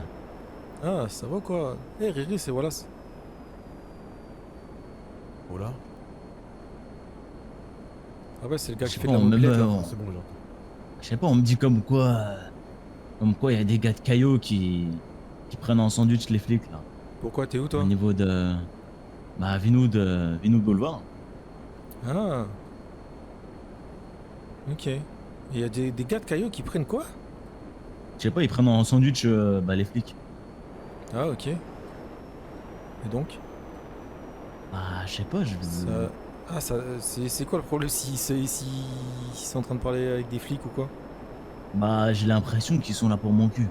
Ah, ça va quoi? Eh, Riri, c'est Wallace. Oh là. Ah ouais, c'est le gars Je qui sais fait pas, de la on mobilette même, là. on- C'est bon, j'entends. Je sais pas, on me dit comme quoi il y a des gars de Caillot qui prennent en sandwich les flics là. Pourquoi t'es où Au toi? niveau de. Bah, Vinoud Boulevard. Ah. Ok. Et y a des gars de Caillou qui prennent quoi? Je sais pas, ils prennent en sandwich bah, les flics. Ah, ok. Et donc? Bah, je sais pas, je. Ça... Ah, ça, c'est quoi le problème si sont en train de parler avec des flics ou quoi? Bah, j'ai l'impression qu'ils sont là pour mon cul.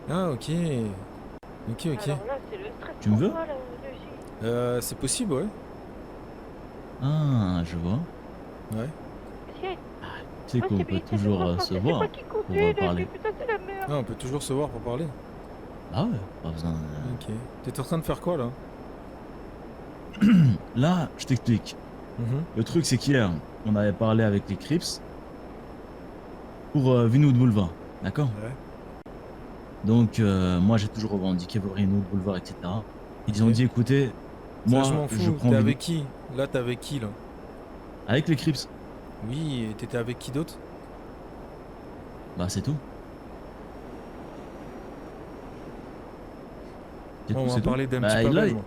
Ah, ok. Ok, ok. Alors là, c'est le stress. Tu me pour veux moi, le J. C'est possible, ouais. Ah, je vois. Ouais. Tu sais qu'on peut toujours se voir pour parler. Putain, c'est la merde. Ah, on peut toujours se voir pour parler. Ah ouais, pas besoin. Ok. T'es en train de faire quoi là? Là, je t'explique. Mhm. Le truc, c'est qu'hier, on avait parlé avec les Crips pour Vinoud Boulevard, d'accord? Ouais. Donc, moi, j'ai toujours revendiqué Vinoud Boulevard, etc. Ils ont Ok. dit, écoutez, Ça, moi, je m'en je fous. prends T'es Vinoud- avec qui? Là, t'es avec qui là? avec les Crips. Oui, et t'étais avec qui d'autre? Bah, c'est tout. C'est On tout, va c'est tout. parler d'un Bah, petit là, Pavel, moi.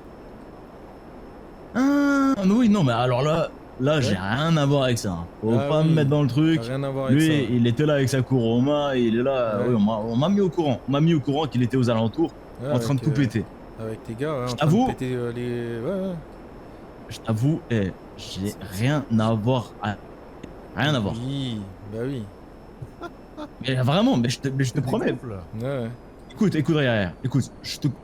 Ah, mais oui, non, mais alors là, j'ai rien à voir avec ça. Faut Ah pas oui, me mettre dans le truc. T'as rien à voir avec Lui, ça. il était là avec sa Kuroma, il est là. Ouais. Oui, on m'a mis au courant. On m'a mis au courant qu'il était aux alentours, Ouais, en train de avec, tout péter. Avec tes gars, ouais, Je en train de t'avoue. péter les... Ouais, ouais. Je t'avoue, j'ai rien à voir. Rien à voir. Oui, bah oui. Mais vraiment, mais je te promets. Gonfle, là. Ouais, ouais. Écoute, regarde. Écoute,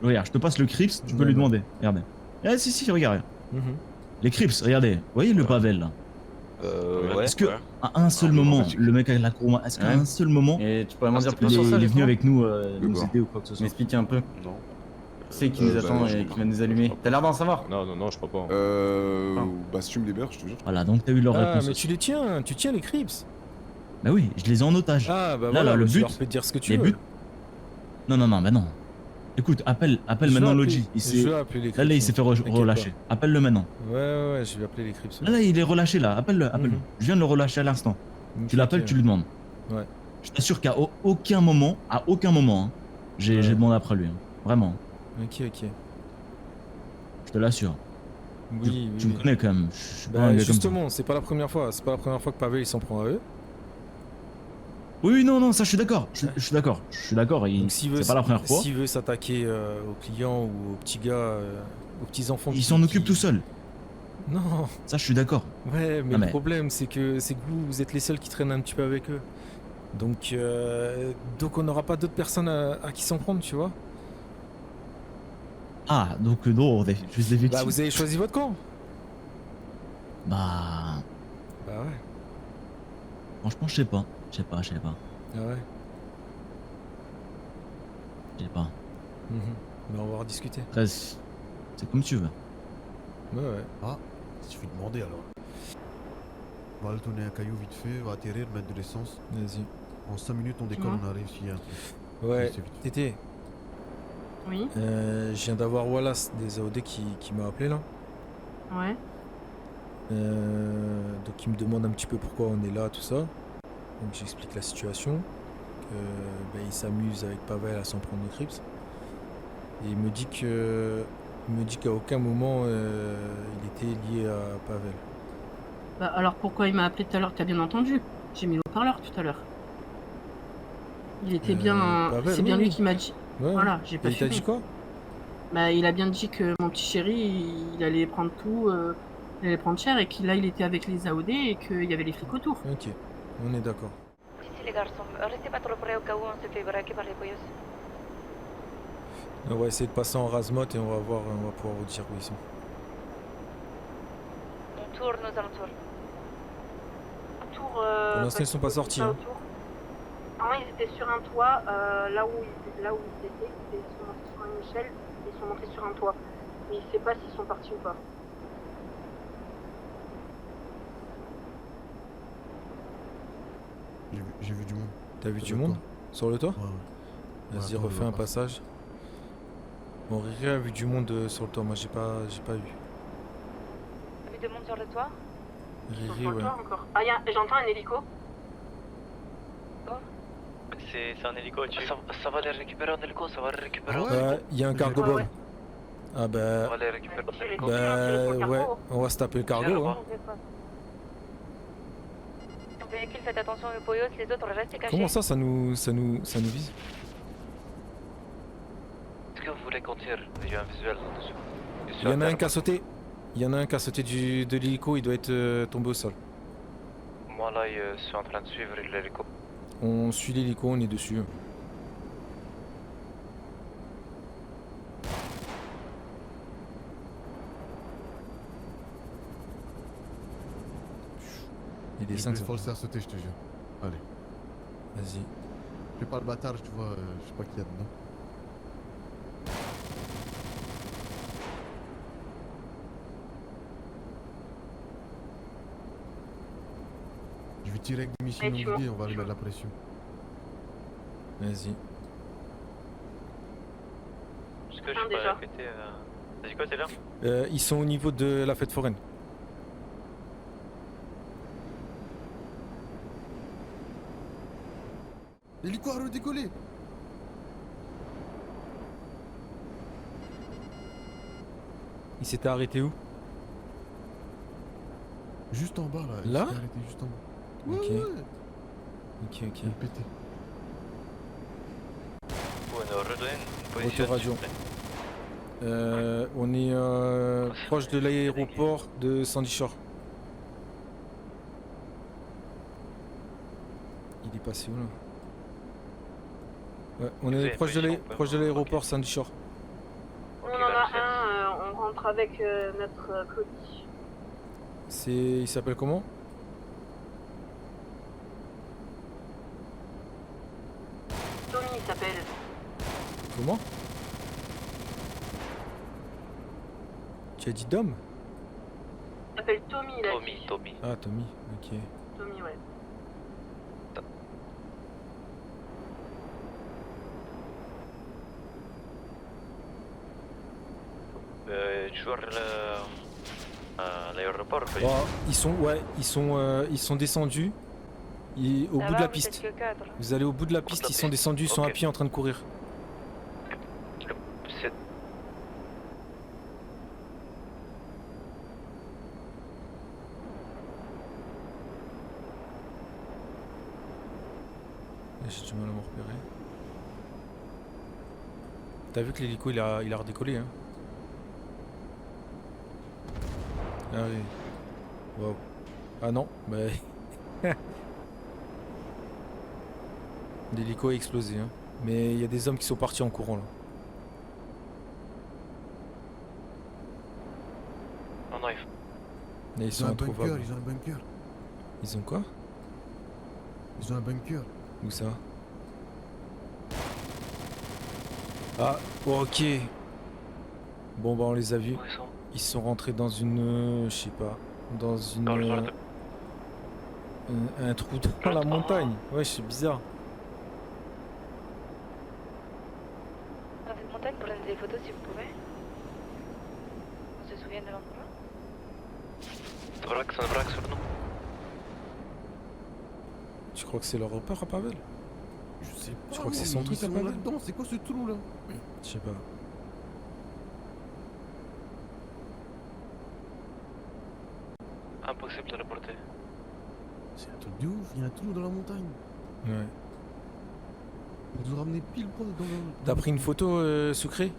regarde, je te passe le Crips, tu peux Ouais, lui ouais. demander. Regarde. Si, regarde. Mhm. Les Crips, regardez, vous voyez le Pavel là? Ouais. Est-ce que à un seul moment, le mec avec la courroie, est-ce qu'à un seul moment, Et tu pourrais m'en dire il plus sur ça, est venu justement avec nous nous aider ou quoi que ce soit? M'expliquer un peu. Non. C'est qui nous attend et qui va nous allumer. T'as l'air d'en savoir. Non, je crois pas. Bah si tu me libères, je te jure. Voilà, donc t'as eu leur Ah, réponse. mais tu tiens les Crips. Bah oui, je les ai en otage. Ah, bah Là, voilà, le tu but, leur peux dire ce que tu les veux. buts. Non, bah non. Écoute, appelle Je vais maintenant appeler- Logi. je vais appeler les Crips. Là, il s'est fait t'inquiète relâcher. Appelle-le maintenant. Ouais, je vais appeler les Crips. Là, il est relâché là. Appelle-le. Mhm. Je viens de le relâcher à l'instant. Ok, Tu l'appelles, ok. tu lui demandes. Ouais. Je t'assure qu'à aucun moment, hein, j'ai Ouais. demandé après lui. Hein. Vraiment. Ok. Je te l'assure. Oui, Tu me connais quand même. Je suis pas un Bah, gars comme ça. justement, c'est pas la première fois. C'est pas la première fois que Pavel il s'en prend à eux. Oui, non, ça je suis d'accord. Je suis d'accord. Donc s'il veut, C'est pas la première fois. s'il veut s'attaquer aux clients ou aux petits gars, aux petits enfants, Il s'en occupe tout seul. Non. Ça, je suis d'accord. Ouais, mais Ah, le mais- problème c'est que vous êtes les seuls qui traînent un petit peu avec eux. Donc on n'aura pas d'autres personnes à qui s'en prendre, tu vois. Ah, donc non, on est juste des victimes. Bah vous avez choisi votre camp. Bah, Bah ouais. franchement, je sais pas. Ah ouais. Je sais pas. Mhm. Mais on va rediscuter. Après, c'est comme tu veux. Ouais. Ah, il suffit de demander alors. On va le tourner un caillou vite fait, on va atterrir, mettre de l'essence. Vas-y. En 5 minutes, on décolle, Mhm. on a réussi un truc. Ouais. C'est vite. Tété. Oui, Je viens d'avoir Wallace des AOD qui m'a appelé là. ouais. Donc il me demande un petit peu pourquoi on est là, tout ça. Donc j'explique la situation. Il s'amuse avec Pavel à s'en prendre aux Crips. Et il me dit qu'à aucun moment il était lié à Pavel. Bah, alors pourquoi il m'a appelé tout à l'heure? T'as bien entendu? J'ai mis le haut-parleur tout à l'heure. Il était bien. Pavel, C'est bien oui, lui oui. qui m'a dit. Ouais. Voilà, j'ai pas Et il t'a fumé. dit quoi? Bah, il a bien dit que mon petit chéri, il allait prendre tout, il allait prendre cher et qu'il là, il était avec les AOD et qu'il y avait les flics autour. Ok, on est d'accord. Ici les garçons, restez pas trop près au cas où on se fait braquer par les pollos. On va essayer de passer en Razmot et on va pouvoir vous dire où ils sont. On tourne aux alentours. Autour, Pour l'instant, ils sont pas sortis, hein. Non, ils étaient sur un toit, là où ils étaient, ils sont montés sur une échelle, ils sont montés sur un toit. Mais il sait pas s'ils sont partis ou pas. J'ai vu du monde. T'as vu Sur du le monde? toit. Sur le toit? Ouais. Vas-y, Ouais, refais on un va passage. Bon, Riri a vu du monde sur le toit, moi j'ai pas vu. T'as vu de monde sur le toit? Ils sont Riri, sur le ouais. toit encore. Ah, j'entends un hélico. C'est un hélico au-dessus. Ça va les récupérer en hélico, ça va les récupérer en Ah ouais hélico. Ouais, il y a un cargo Ouais, bomb. ouais. Ah On bah, va les récupérer en hélico. ouais, on va se taper le cargo, hein. Véhicule, faites attention aux pollos, les autres restez cachés. Comment ça nous vise? Est-ce que vous voulez qu'on tire? J'ai un visuel dessus. Il y en a un qui a sauté. Il y en a un qui a sauté de l'hélico, il doit être tombé au sol. Moi là, je suis en train de suivre l'hélico. On suit l'hélico, on est dessus. Il Je descend, vais forcer à sauter, je te jure. Allez. vas-y. Fais pas le bâtard, tu vois, je sais pas qui y a dedans. Je vais tirer avec des missiles non guidés, on va lui mettre la pression. Vas-y. Est-ce que je peux déjà. répéter T'as dit quoi, c'est là? Ils sont au niveau de la fête foraine. L'hélico a redécollé. Il s'était arrêté où? Juste en bas là. il Là? s'est arrêté juste en bas. Ok. Ouais, ouais. Ok. Il est pété. Vous nous redonnez une position. Retour radio. On est proche de l'aéroport de Sandy Shore. Il est passé où là? Ouais, on Vous est avez proche une de position, proche de ok. l'aéroport Sandy Shore. On en a un, on rentre avec notre Cody. Il s'appelle comment? Tommy il s'appelle. Comment? Tu as dit Dom? Il s'appelle Tommy, il a Tommy, dit. Tommy. Ah, Tommy, ok. Tommy, ouais. Tu vois à l'aéroport, pas Bon, ils sont descendus. Au bout de la piste. Vous allez au bout de la piste, ils sont descendus, ils sont à Ok. pied en train de courir. C'est- J'ai du mal à me repérer. T'as vu que l'hélico il a redécollé, hein? Ah oui. Wow. Ah non, mais. L'hélico a explosé, hein. Mais il y a des hommes qui sont partis en courant là. Non, non, Et ils Ils sont ont un bunker, introuvables. ils ont un bunker. Ils ont quoi? Ils ont un bunker. Où ça? Ah, ok. Bon bah on les a vus. où ils sont? Ils sont rentrés dans une, je sais pas, dans une, Dans le genre de... un trou dans la montagne. Ouais, c'est bizarre. Dans cette montagne, prenez des photos si vous pouvez. On se souvient de l'endroit? Ça braque sur nous. Tu crois que c'est leur repère à Pavel? Je sais pas. Je crois que c'est moi, son ils truc, sont à Pavel. là-dedans. C'est quoi ce trou là? Je sais pas. Impossible de le porter. C'est un truc de ouf. Il y a un trou dans la montagne. Ouais. Ils nous ont ramené pile poil dans le. T'as pris une photo, Sucré?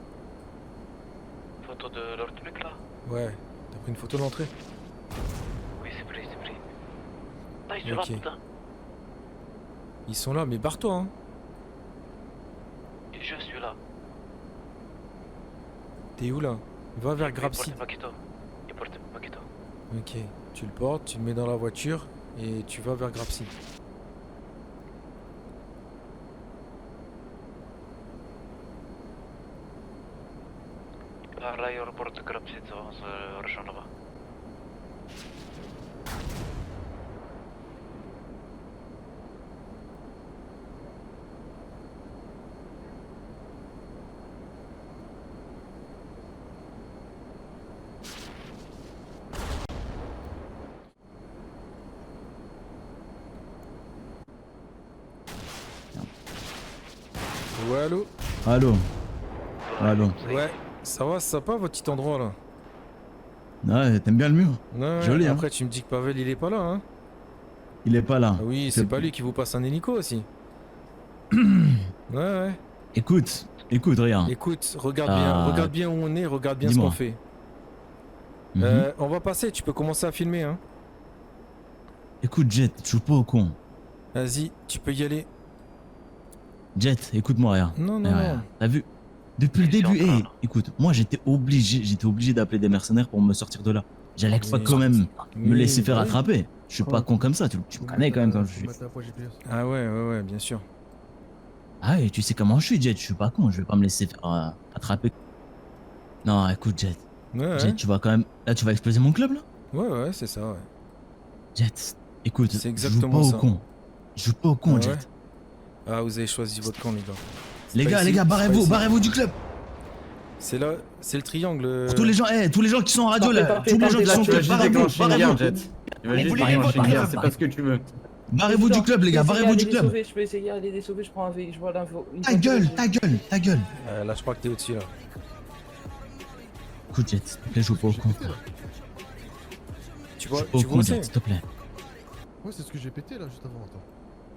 Photo de leur truc là? Ouais. T'as pris une photo de l'entrée? Oui, c'est pris, c'est pris. Ah, ils sont Ok. là, putain. Ils sont là, mais barre-toi, hein. Et je suis là. T'es où là? Va vers Il Grapsy. porte Paquito. Il porte Paquito. Ok. Tu le portes, tu le mets dans la voiture et tu vas vers Grapsy. À l'aéroport de Grapsy, on se rejoint là-bas. Ouais, allô? Allô. Allô. Ouais. Ça va, c'est sympa votre petit endroit là? Ouais, t'aimes bien le mur? Ouais, Joli, hein. après tu me dis que Pavel il est pas là, hein? Il est pas là. Ah oui, c'est pas lui qui vous passe un hélico aussi. Ouais. Écoute, regarde. Écoute, regarde Ah. bien où on est, regarde bien ce Dis-moi. qu'on fait. Mhm. On va passer, tu peux commencer à filmer, hein. Écoute, Jet, je suis pas au con. Vas-y, tu peux y aller. Jet, écoute-moi, regarde. Non, non, Regarde, non. T'as vu? Depuis le Ils sont début, en train, hé, là. écoute, moi j'étais obligé d'appeler des mercenaires pour me sortir de là. J'allais pas Oui. quand même me Oui, laisser faire bah oui. attraper. Je suis pas con comme ça, tu me connais quand même quand je suis. Mettre la poids GPS. Ah ouais, bien sûr. Ah et tu sais comment je suis, Jet, je suis pas con, je vais pas me laisser faire attraper. Non, écoute, Jet, Ouais, Jet, tu vas quand même. Là, tu vas exploser mon club là? ouais, c'est ça, ouais. Jet, écoute, C'est je joue pas exactement au ça. con. Je joue pas au con, Ah ouais? Jet. Ah, vous avez choisi votre camp, les gars. C'est Les pas gars, ici, les gars, c'est pas barrez-vous, ici. barrez-vous du club. C'est là, c'est le triangle. Pour tous les gens qui sont en radio là, tous les gens qui sont au Tu vas club, juste barrez-vous, déclencher une guerre, barrez-vous. Jet. Tu vas Mais juste vous déclencher voulez une guerre, votre c'est pas ce que tu veux. Barrez-vous du club, les gars, barrez-vous du club. Je peux essayer d'aller les sauver, je prends un V, je vois l'info. Ta gueule, ta gueule, ta gueule. Là, je crois que t'es au-dessus, là. Écoute, Jet, s'il te plaît, joue pas au con. Tu Je vois, joue pas au tu vois con, aussi? Jet, s'il te plaît. Ouais, c'est ce que j'ai pété là juste avant. Attends.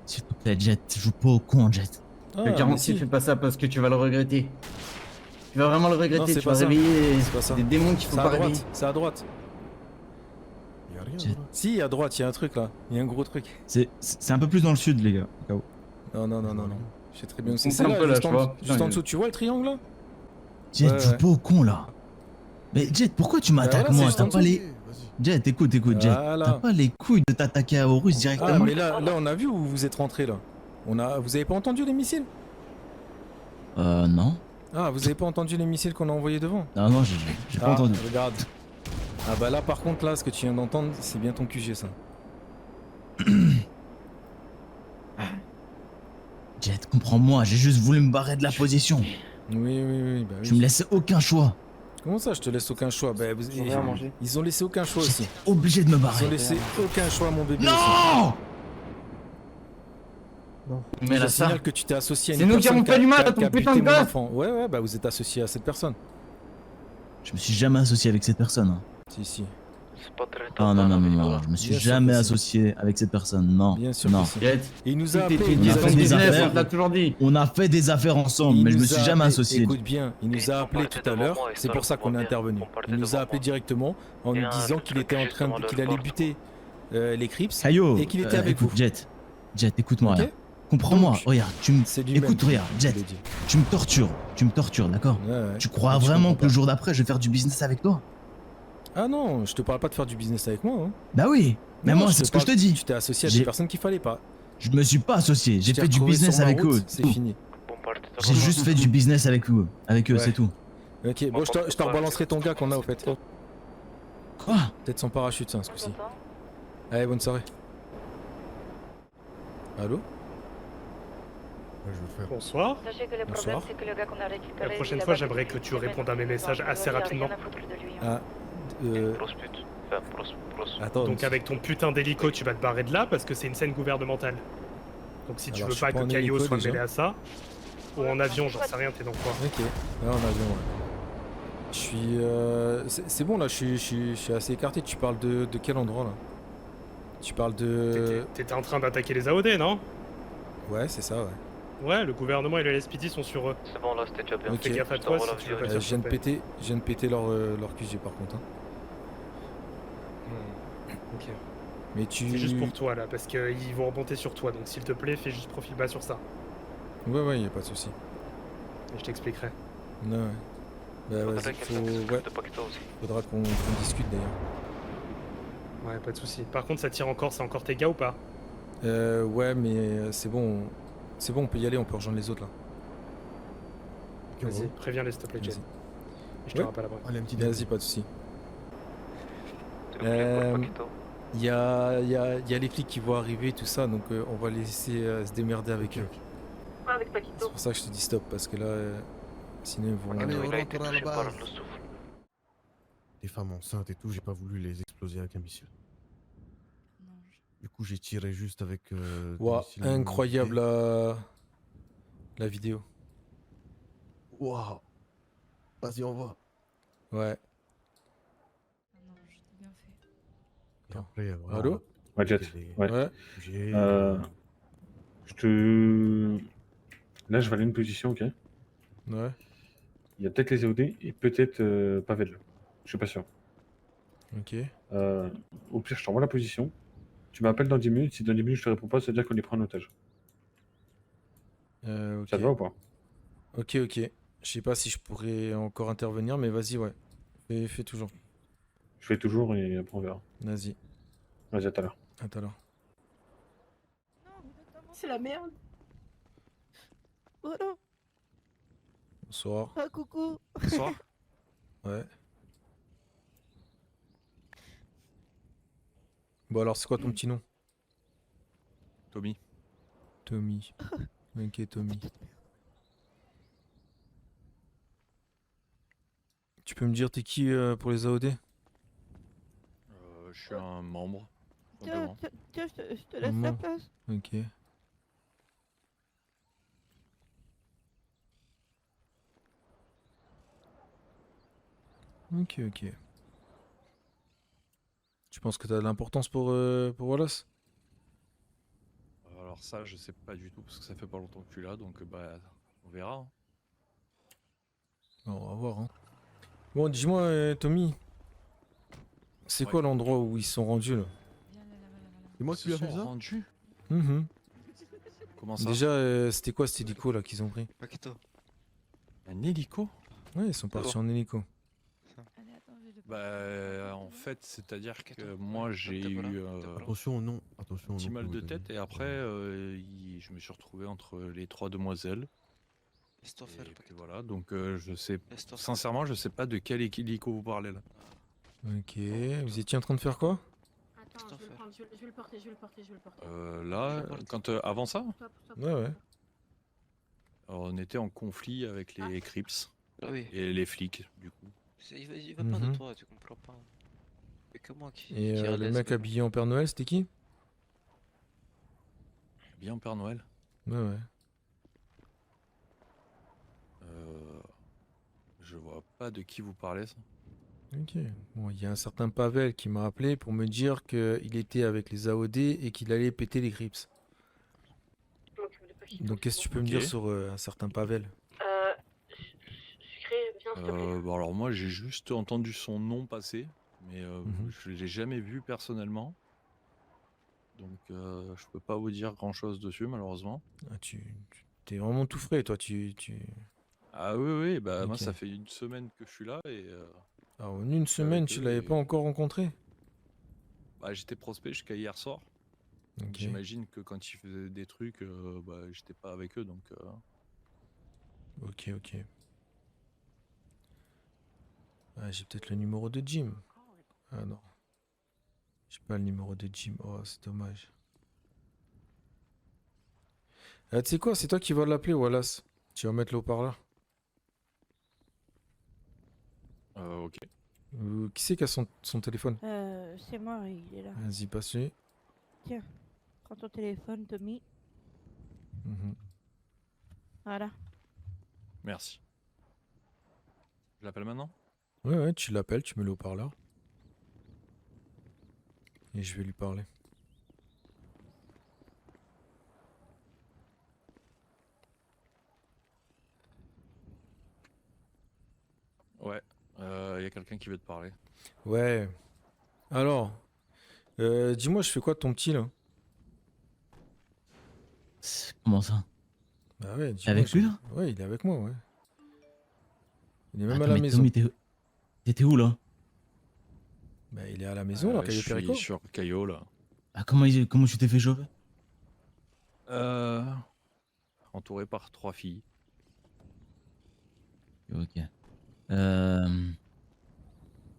S'il te plaît, Jet, joue pas au con, Jet. Ah, Je te garantis, mais si. fais pas ça parce que tu vas le regretter. Tu vas vraiment le Non, regretter, c'est tu pas vas ça. réveiller C'est pas ça. des démons qu'il faut C'est pas à réveiller. droite, c'est à droite. Y'a rien Jet. là. Si, à droite, il y a un truc là. Il y a un gros truc. C'est un peu plus dans le sud, les gars. au cas où. Non. Je sais très bien où c'est. On C'est fait un là, peu là, juste tu en- vois. juste Putain, en dessous. Tu vois le triangle là? Jet, Ouais, joue ouais. pas au con là. Mais Jet, pourquoi tu m'attaques voilà, moi? c'est T'as juste en pas les. Jet, écoute, Jet. Voilà. T'as pas les couilles de t'attaquer aux Russes Ah, directement? mais là, on a vu où vous êtes rentré là. Vous avez pas entendu les missiles? Non. Ah, vous avez pas entendu les missiles qu'on a envoyés devant? Non, j'ai pas entendu. Regarde. Ah bah là, par contre, là, ce que tu viens d'entendre, c'est bien ton QG, ça. Jet, comprends-moi, j'ai juste voulu me barrer de la position. Oui, bah oui. Tu me laissais aucun choix. Comment ça, je te laisse aucun choix? Bah, ils ont laissé aucun choix aussi. Obligé de me Ils barrer. ont laissé aucun choix à mon bébé aussi. Non! Mais Je là, ça. signale que tu t'es associé à une C'est nous qui personne avons fait du mal à ton qui a putain buté de mon gosse. enfant. Ouais, bah vous êtes associé à cette personne. Je me suis jamais associé avec cette personne. Hein. Si. C'est pas très Non, je me suis Bien sûr jamais que si. associé avec cette personne. Non. Bien sûr non. que si. Jet, Et il nous a t'es appelé. une il nous a fait question de des business, affaires. on te l'a toujours dit. On a fait des affaires ensemble, Il mais je me nous suis a jamais appelé- associé. Écoute bien, il nous a appelé tout à l'heure, c'est pour ça qu'on est intervenu. Il nous a appelé directement en nous disant qu'il était en train qu'il allait buter les Crips Caillot, et qu'il était avec écoute, vous. Jet, écoute-moi. Ok. là. Comprends-moi, Donc, regarde, C'est lui-même écoute, qui regarde, Jet, l'a dit. tu me tortures, d'accord? Ouais. Tu crois Mais tu vraiment comprends que le pas. jour d'après, je vais faire du business avec toi? Ah non, je te parle pas de faire du business avec moi. Hein. Bah oui, mais Non, moi, c'est ce que je te dis. Tu t'es associé à des J'ai- personnes qu'il fallait pas. Je me suis pas associé, j'ai Je t'ai fait du retrouvé business sur ma avec route, eux. C'est tout. fini. J'ai juste fait du business avec eux, Ouais. c'est tout. Ok, bon, je te rebalancerai ton gars qu'on a au fait. Quoi? Peut-être sans parachute, ça, ce coup-ci. Allez, bonne soirée. Allô? Ouais, je veux faire. Bonsoir. Sachez que le Bonsoir. problème, c'est que le gars qu'on a récupéré. La prochaine il a fois, pas j'aimerais de que tu semaine, répondes à mes il messages va assez revenir, rapidement. rien à foutre de lui, hein. Attends. Donc avec ton putain d'hélico, tu vas te barrer de là parce que c'est une scène gouvernementale. Donc si tu Alors, veux je suis pas pas que en Caillot hélico, soit déjà. mêlé à ça, ou en avion, j'en sais rien, t'es dans quoi? Ok, là on a bien. Je suis. C'est bon là, je suis assez écarté. Tu parles de quel endroit là? Tu parles de. T'étais en train d'attaquer les AOD, non? Ouais, c'est ça, ouais. Ouais, le gouvernement et le LSPD sont sur eux. C'est bon, là, c'était déjà bien. Ok. Fais gaffe à toi si tu veux pas te Je faire viens de choper. péter leur QG par contre. Hein. Ok. Mais tu. C'est juste pour toi là, parce qu'ils vont remonter sur toi, donc s'il te plaît, fais juste profil bas sur ça. Ouais, y a pas de souci. Et je t'expliquerai. Ouais. Bah vas-y, faudra qu'on discute d'ailleurs. Ouais, pas de souci. Par contre, ça tire encore, c'est encore tes gars ou pas? Ouais, mais c'est bon. C'est bon, on peut y aller, on peut rejoindre les autres là. Vas-y, préviens-les s'il te plaît, Jet. Vas-y. Je te Ouais. rappelle après. Allez, un petit Vas-y, pas de souci. Il y a les flics qui vont arriver, tout ça, donc on va les laisser se démerder avec eux. Avec C'est Paquito. pour ça que je te dis stop, parce que là, sinon ils vont. Allez, on Il a été rentre à la touché par base. le souffle. Des femmes enceintes et tout, j'ai pas voulu les exploser avec un missile. Non, Du coup, j'ai tiré juste avec. des Ouah, missiles à incroyable mobilité. la vidéo. Waouh. Vas-y, on va. Ouais. non, j'ai bien fait. Et après, voilà, Allô? on a Ouais, Jet. fait des Ouais. Ouais. sujets, Je te. Là, je vais aller une position, ok? Ouais. Il y a peut-être les AOD et peut-être Pavel. Je suis pas sûr. Ok. Au pire, je t'envoie la position. Tu m'appelles dans 10 minutes. Si dans 10 minutes je te réponds pas, ça veut dire qu'on les prend en otage. Ok. Ça te va ou pas? Ok. Je sais pas si je pourrais encore intervenir, mais vas-y, ouais. Fais toujours. Je fais toujours et après on verra. Vas-y. Vas-y, à tout à l'heure. À tout à l'heure. C'est la merde. Oh non. Bonsoir. Ah coucou. Bonsoir. Ouais. Bon alors c'est quoi ton petit nom? Tommy. Tommy. Ok Tommy. Tu peux me dire t'es qui pour les AOD? Je suis un membre. Tiens, simplement. tiens, je te laisse la Maman. place. Ok. Ok. Tu penses que t'as de l'importance pour Wallace? Alors ça, je sais pas du tout parce que ça fait pas longtemps que tu es là, donc bah on verra. Hein. On va voir. Hein. Bon, dis-moi, Tommy. C'est quoi l'endroit où ils sont rendus là? C'est moi qui lui ai fait ça? Rendu. Mhm. Comment ça? Déjà, c'était quoi cet hélico là qu'ils ont pris? Un hélico? Ouais, ils sont partis en hélico. Allez, attends, je vais Bah, en fait, c'est-à-dire que moi j'ai eu Attention, non. Attention, un petit non, mal que de vous tête avez- et après, je me suis retrouvé entre les trois demoiselles. Et puis voilà, donc je sais, sincèrement, je sais pas de quel hélico vous parlez là. Ok, vous étiez en train de faire quoi? Attends, je vais le prendre, je vais le porter, je vais le porter, je vais le porter. Là, quand avant ça, Ouais, ouais. on était en conflit avec les Crips Ah oui. et les flics, du coup. Il va pas de toi, tu comprends pas. C'est que moi qui. Et qui le relaisse mec le- habillé en Père Noël, c'était qui? Bien Père Noël. Ouais, ouais. Je vois pas de qui vous parlez ça. Ok. Bon, il y a un certain Pavel qui m'a appelé pour me dire qu'il était avec les AOD et qu'il allait péter les Crips. Donc qu'est-ce que tu peux me dire sur un certain Pavel? Sucré, viens s'il te plaît. Bah alors moi j'ai juste entendu son nom passer, mais je l'ai jamais vu personnellement. Donc je peux pas vous dire grand chose dessus malheureusement. Ah, t'es vraiment tout frais, toi. Ah oui, bah moi Ok. ça fait une semaine que je suis là et Alors, en une semaine, tu l'avais pas encore rencontré? bah, j'étais prospect jusqu'à hier soir. Ok. J'imagine que quand ils faisaient des trucs, bah, j'étais pas avec eux donc. Ok, ok. Ah, j'ai peut-être le numéro de Jim. Ah non. J'ai pas le numéro de Jim. Oh, c'est dommage. Ah, tu sais quoi, c'est toi qui vas l'appeler, Wallace. Tu vas mettre le haut-parleur. Ok. Qui c'est qui a son téléphone? C'est moi, il est là. Vas-y, passe-lui. Tiens, prends ton téléphone, Tommy. Mhm. Voilà. Merci. Je l'appelle maintenant? Ouais, ouais, tu l'appelles, tu mets le haut-parleur. Et je vais lui parler. Ouais. Y a quelqu'un qui veut te parler. Ouais. Alors, dis-moi, je fais quoi de ton petit là? Comment ça? Bah ouais, T'es avec lui là? Ouais, il est avec moi, ouais. Il est même à Attends, la mais maison. Tommy, t'étais où là? Bah, il est à la maison, là, Cayo Je Perico. suis sur Cayo là. Ah, comment tu t'es fait choper? Entouré par 3 filles. Ok.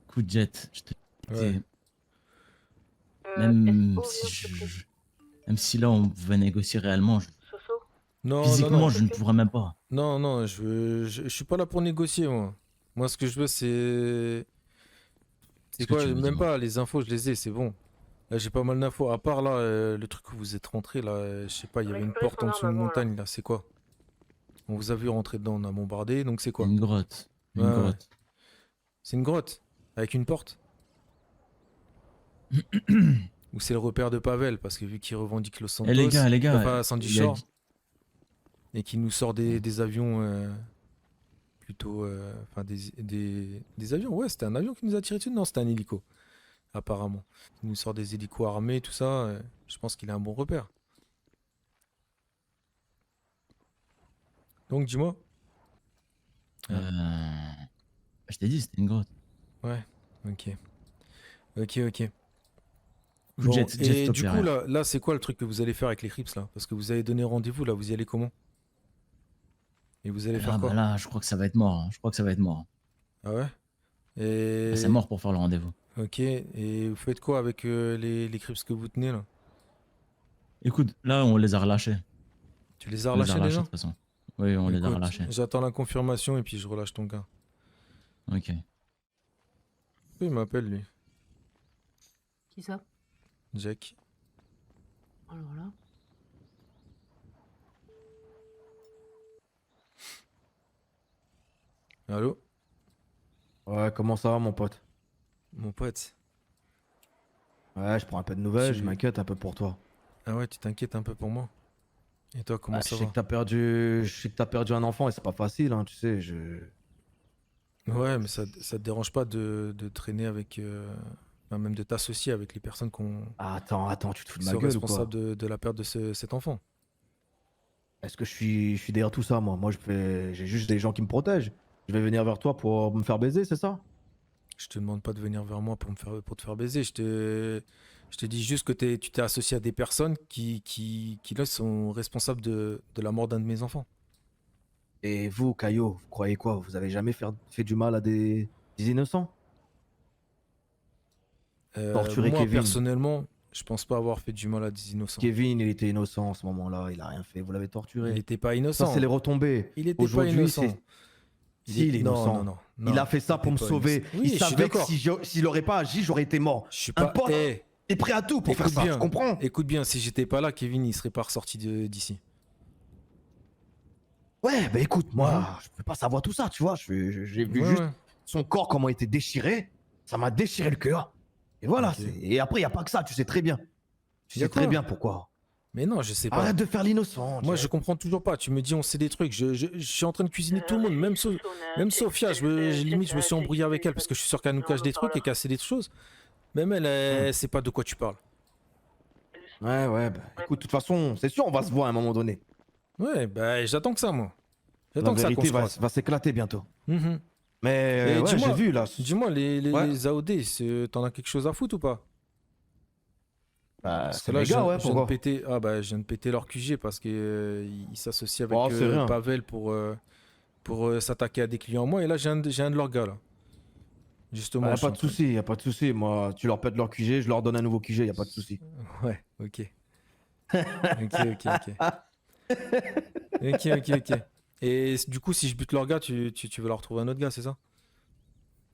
Coup de jet, je te Ouais. dis, même si là on va négocier réellement, Non, physiquement non, non. je ne pourrais même pas. Non, non, je suis pas là pour négocier, moi. Moi, ce que je veux, c'est. C'est Qu'est-ce que quoi? tu veux, Même dis-moi. pas, les infos, je les ai, c'est bon. Là, j'ai pas mal d'infos. À part là, le truc où vous êtes rentré, là, je sais pas, il y avait une Récupérer porte son en dessous arme d'une avant, là. montagne, là, c'est quoi? On vous a vu rentrer dedans, on a bombardé, donc c'est quoi? Une grotte. Une Ouais, ouais. grotte. C'est une grotte? Avec une porte? Ou c'est le repère de Pavel? Parce que vu qu'il revendique Los Santos, Eh les gars, enfin Sandy il y a Shore, dit- et qu'il nous sort des avions plutôt. Enfin, des avions, ouais, c'était un avion qui nous a tiré dessus? Non, c'était un hélico, apparemment. Il nous sort des hélicos armés, tout ça, je pense qu'il a un bon repère. Donc, dis-moi. Je t'ai dit, c'était une grotte. Ouais, ok. Ok. Coup de Bon, jet, jet, et stop du coup, là c'est quoi le truc que vous allez faire avec les Crips, là? Parce que vous avez donné rendez-vous, là, vous y allez comment? Et vous allez faire Là, quoi? bah là, je crois que ça va être mort. Je crois que ça va être mort. Ah ouais? Et... C'est mort pour faire le rendez-vous. Ok, et vous faites quoi avec les Crips que vous tenez, là? Écoute, là, on les a relâchés. Tu les as On les relâchés a relâchés déjà? de toute façon. Oui, on les a Écoute, relâchés. j'attends la confirmation et puis je relâche ton gars. Ok. Il m'appelle, lui. Qui ça? Jack. Alors là. Allô? Ouais, comment ça va, mon pote? Mon pote. Ouais, je prends un peu de nouvelles, Tu- je m'inquiète un peu pour toi. Ah ouais, tu t'inquiètes un peu pour moi? Et toi, comment Ah, ça je sais va? que t'as perdu un enfant et c'est pas facile, hein, tu sais, Ouais, mais ça te dérange pas de traîner avec... enfin, même de t'associer avec les personnes Ah, attends, tu te fous de qui ma sont gueule ou quoi? responsables de la perte de cet enfant? Est-ce que je suis derrière tout ça, moi? J'ai juste des gens qui me protègent. Je vais venir vers toi pour me faire baiser, c'est ça? Je te demande pas de venir vers moi pour te faire baiser. Je te dis juste que tu t'es associé à des personnes qui là, sont responsables de la mort d'un de mes enfants. Et vous, Caillot, vous croyez quoi? Vous avez jamais fait du mal à des innocents? Torturer Moi, Kevin. personnellement, je pense pas avoir fait du mal à des innocents. Kevin, il était innocent en ce moment-là, il a rien fait, vous l'avez torturé. Il était pas innocent. Ça, c'est les retombées. Il était pas Aujourd'hui, innocent. Si, il est innocent. Non, non, il a fait ça pour me sauver. Oui, il je suis savait que d'accord. s'il aurait pas agi, j'aurais été mort. Je suis Un pas. pote est prêt à tout pour faire écoute ça, bien, tu comprends? Écoute bien, si j'étais pas là, Kevin, il serait pas ressorti d'ici. Ouais, bah écoute, moi, je peux pas savoir tout ça, tu vois. J'ai vu Ouais, juste ouais. son corps, comment il était déchiré. Ça m'a déchiré le cœur. Et voilà, Ok. et après, il y a pas que ça, tu sais très bien. Tu Y a sais très quoi bien pourquoi. Mais non, je sais pas. Arrête de faire l'innocent. Moi, je comprends toujours pas. Tu me dis, on sait des trucs. Je suis en train de cuisiner tout le monde, même Sophia. Limite, je me suis embrouillé avec elle parce que je suis sûr qu'elle nous cache des trucs et qu'elle sait des choses. Même elle sait pas de quoi tu parles. Ouais, bah écoute, de toute façon, c'est sûr, on va se voir à un moment donné. Ouais, bah j'attends que ça, moi. La J'attends que ça qu'on vérité se croise. va s'éclater bientôt. Mhm. Mais Et ouais, dis-moi- j'ai vu là. Dis-moi, les Ouais. AOD, t'en as quelque chose à foutre ou pas? Bah, Parce que c'est là, les gars, ouais, je viens de pourquoi? péter... je viens de péter leur QG parce qu'ils s'associent avec Oh, c'est rien. Pavel pour s'attaquer à des clients à moi. Et là, j'ai un de leurs gars, là. Justement. Bah, je suis pas en de train- soucis, y a pas de soucis. Moi, tu leur pètes leur QG, je leur donne un nouveau QG, y a pas de soucis. Ouais, ok. Ok. Et du coup, si je bute leur gars, tu veux leur trouver un autre gars, c'est ça?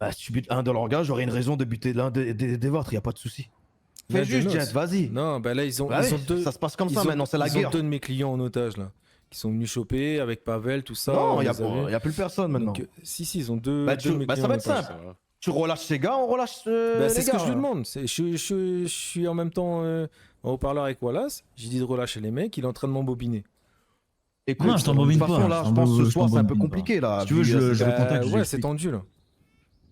Bah, si tu butes un de leurs gars, j'aurais une raison de buter l'un des vôtres, y a pas de soucis. L'un Fais des juste, nôtres. Jet, vas-y. Non, bah là, ils ont Bah oui, deux. ça se passe comme ils ça ont- maintenant, c'est la ils guerre. ont deux de mes clients en otage, là. Qui sont venus choper avec Pavel, tout ça. Non, on y les avait. a plus personne maintenant. Donc, si, ils ont deux. Bah, deux de mes ça clients va en être otage. simple. Tu relâches ces gars, on relâche Bah, c'est les ce que gars. je lui demande. Je suis en même temps en haut-parleur avec Wallace. J'ai dit de relâcher les mecs. Il est en train de m'embobiner. Écoute, Non, je t'embobine de toute façon, pas, là, je je pense que ce t'embobine soir, c'est un peu pas. compliqué là. Si tu veux, vu, je c'est- le contacte, je lui Ouais, c'est explique. tendu là.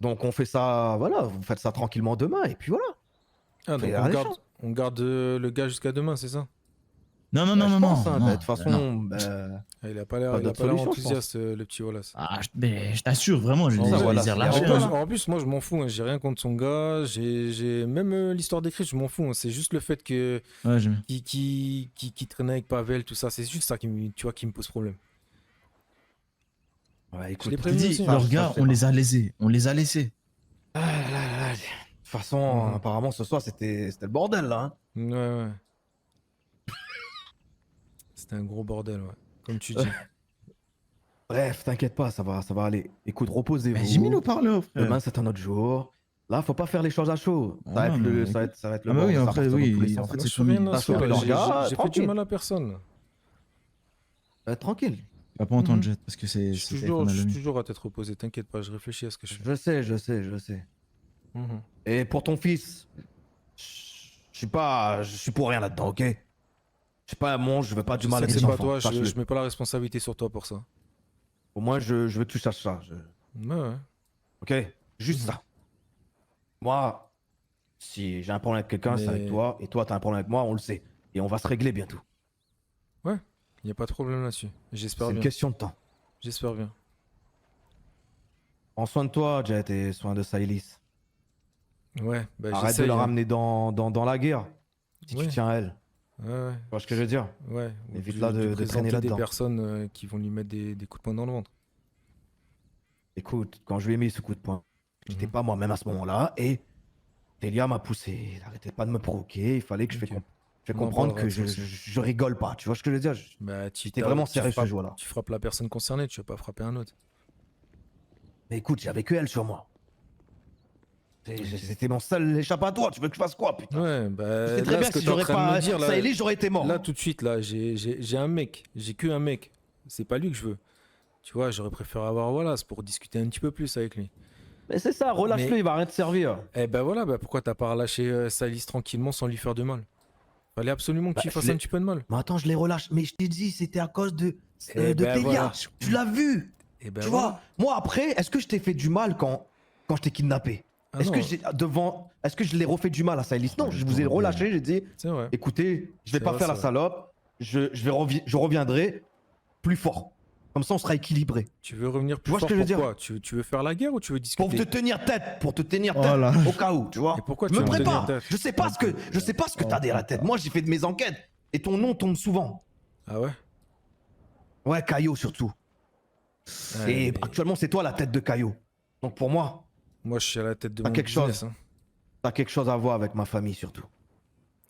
Donc on fait ça, voilà, vous faites ça tranquillement demain et puis voilà. Ah, donc Fais on un garde, échange. on garde le gars jusqu'à demain, c'est ça? Non, Bah, je pense, hein, non, de toute façon, non. bah, Ah, il a pas l'air Pas d'autre solution, je enthousiaste, le petit Wallace. Ah, mais je t'assure, vraiment, je En les vrai, ai en relâchés. plus, hein. en plus, moi je m'en fous, hein, j'ai rien contre son gars, même l'histoire d'écrit, je m'en fous, hein, c'est juste le fait que Ouais, qui traînait avec Pavel, tout ça, c'est juste ça qui me pose problème. Ouais, Je écoute, l'ai Je te prévenu dis, aussi. leurs gars, on les a laissés. On les a laissés. Ah là là là. De toute façon, apparemment ce soir c'était le bordel là. Hein. Ouais. C'était un gros bordel, ouais, comme tu dis. Bref, t'inquiète pas, ça va aller. Écoute, reposez-vous. Mais j'ai mis le haut-parleur, frère. Demain c'est un autre jour. Là, faut pas faire les choses à chaud. Ça va Ah, être mais le, ça va être le Ah bah oui, bordel, ça après, part dans oui, tous les en sens. fait, Moi, c'est je suis rien comme- à Ça faire, fait leur gars, j'ai fait du tranquille. mal à personne. Tranquille. Tu vas pas entendre Jet parce que c'est Je suis téléphone à toujours, l'ami. toujours à tête reposée, t'inquiète pas, je réfléchis à ce que je fais. Je sais. Mhm. Et pour ton fils, je suis pour rien là-dedans, ok? Je suis pas un monstre, je veux pas du Je mal sais à que tes c'est pas enfants. toi, sache-le. je mets pas la responsabilité sur toi pour ça. Au moins, je veux que tu saches ça. Ouais. Ok? Juste ça. Moi, si j'ai un problème avec quelqu'un, c'est avec Mais- toi. Et toi, t'as un problème avec moi, on le sait. Et on va se régler bientôt. Ouais, y a pas de problème là-dessus. J'espère C'est bien. une question de temps. J'espère bien. Prends soin de toi, Jet, et soin de Saïlis. Ouais, bah Arrête de j'essaye, le hein. ramener dans la guerre. Si Ouais. tu tiens à elle. Ouais. Tu vois ce que je veux dire? Ouais. ou Évite de là lui de présenter traîner des là-dedans. personnes qui vont lui mettre des coups de poing dans le ventre. Écoute, quand je lui ai mis ce coup de poing, j'étais pas moi-même à ce moment-là. Et Delia m'a poussé. Il arrêtait pas de me provoquer. Il fallait que je fais On en comprendre parlera que de je, ça aussi. je rigole pas. Tu vois ce que je veux dire? Bah, J'étais vraiment sérieux ce jour-là. Tu frappes la personne concernée, tu vas pas frapper un autre. Mais écoute, j'avais que elle sur moi. C'était mon seul échappatoire. Tu veux que je fasse quoi, putain? Ouais, bah. Je sais très là, bien ce que que si t'es en j'aurais train de pas me dire, là, Saïlis, j'aurais été mort. Là, tout de suite, là, j'ai un mec. J'ai que un mec. C'est pas lui que je veux. Tu vois, j'aurais préféré avoir Wallace pour discuter un petit peu plus avec lui. Mais c'est ça, relâche-le, Mais- il va rien te servir. Eh ben voilà, bah pourquoi t'as pas relâché Saïlis tranquillement sans lui faire de mal? Fallait absolument que tu Bah, fasses je un l'ai- petit peu de mal. Mais attends, je les relâche. Mais je t'ai dit, c'était à cause de Eh ben Delia. voilà. Tu l'as vu. Eh ben Tu voilà. vois, moi après, est-ce que je t'ai fait du mal quand je t'ai kidnappé? Ah Est-ce non. que je l'ai refait du mal à Saïlis? Non, je vous ai relâché, j'ai dit, C'est vrai. écoutez, je vais C'est pas vrai, faire la c'est vrai. salope, je reviendrai plus fort. Comme ça, on sera équilibré. Tu veux revenir Tu plus vois ce fort que je veux dire? pourquoi? Tu veux faire la guerre ou tu veux Pour discuter? te tenir tête, Oh là. au cas où, tu vois. Et pourquoi Je tu me veux me tenir prépare. tête? Je sais pas ce que t'as derrière la tête. Moi, j'ai fait de mes enquêtes et ton nom tombe souvent. Ah ouais? Ouais, Caillot surtout. Ouais, Et mais actuellement, c'est toi la tête de Caillot. Donc pour moi, moi je suis à la tête de t'as mon quelque business, chose. hein. T'as quelque chose à voir avec ma famille surtout.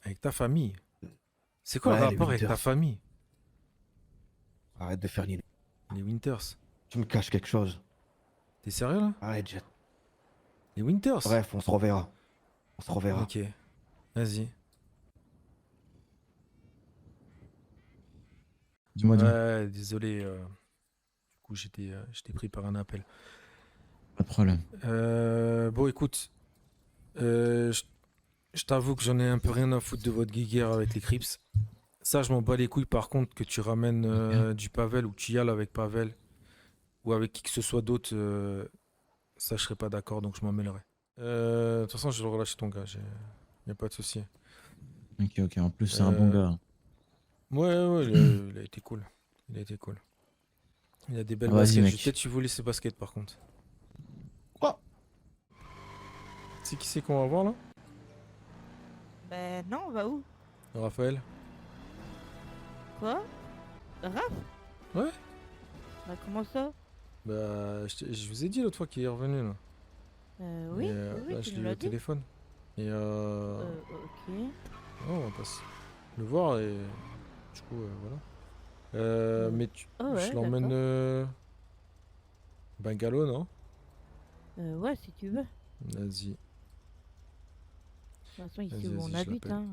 Avec ta famille. C'est quoi Ouais, le les rapport avec ta Winters. famille? Arrête de faire l'île. Les Winters. Tu me caches quelque chose. T'es sérieux là? Arrête, Jet. Les Winters? Bref, on se reverra. On se reverra. Ok. Vas-y. Dis-moi, dis-moi. Ouais, désolé. Du coup, j'étais pris par un appel. Pas de problème. Bon, écoute. Je t'avoue que j'en ai un peu rien à foutre de votre guéguerre avec les Crips. Ça, je m'en bats les couilles par contre que tu ramènes du Pavel ou tu y ailles avec Pavel ou avec qui que ce soit d'autre. Ça, je serais pas d'accord donc je m'en mêlerai. De toute façon, je vais le relâcher ton gars. Y a pas de souci. Ok, ok. En plus, c'est un bon gars. Ouais, il a été cool. Il a été cool. Il a des belles Vas-y, baskets. mec. Je vais peut-être tu voler ses baskets par contre. Quoi? C'est qui c'est qu'on va voir là? Ben non, on va où? Raphaël? Quoi? Raph? Ouais? Bah comment ça? Bah, je vous ai dit l'autre fois qu'il est revenu là. Oui, Et, oui, là, tu je nous l'ai eu l'as au dit. téléphone. Et Ok. on va passer le voir et du coup voilà. Mais Ah ouais, je l'emmène Bungalow, non? Ouais, si tu veux. De Vas-y. toute façon, ici Vas-y, où on vas-y, je habite, l'appelle. hein.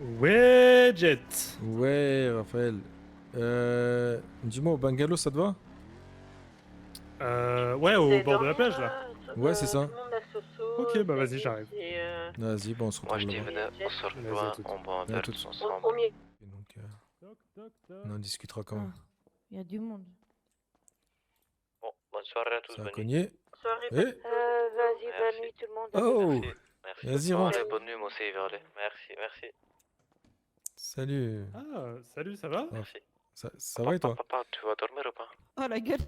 Ouais, Jet. Ouais, Raphaël. Dis-moi, au Bungalow, ça te va? Ouais, au bord de la plage là. Ouais, c'est ça. Ok, bah vas-y, j'arrive. Vas-y, bon, on se retrouve Moi je dis, là-bas. venez, on se Vas-y, à rejoint, toutes. on boit un À verre toutes. tous ensemble. Premier. Et donc, on en discutera quand même. Il y a du monde. Bon, bonne soirée à tous, Ça a bonne nuit. cogné. Soirée. Eh Vas-y, Merci. bonne nuit tout le monde. Oh! Merci. Vas-y, Bonne rentre. soirée, bonne nuit, moi aussi, Verlet. Merci, merci. Salut. Ah, salut, ça va? Merci. Ça va et toi? Papa, tu vas dormir ou pas? Oh la gueule!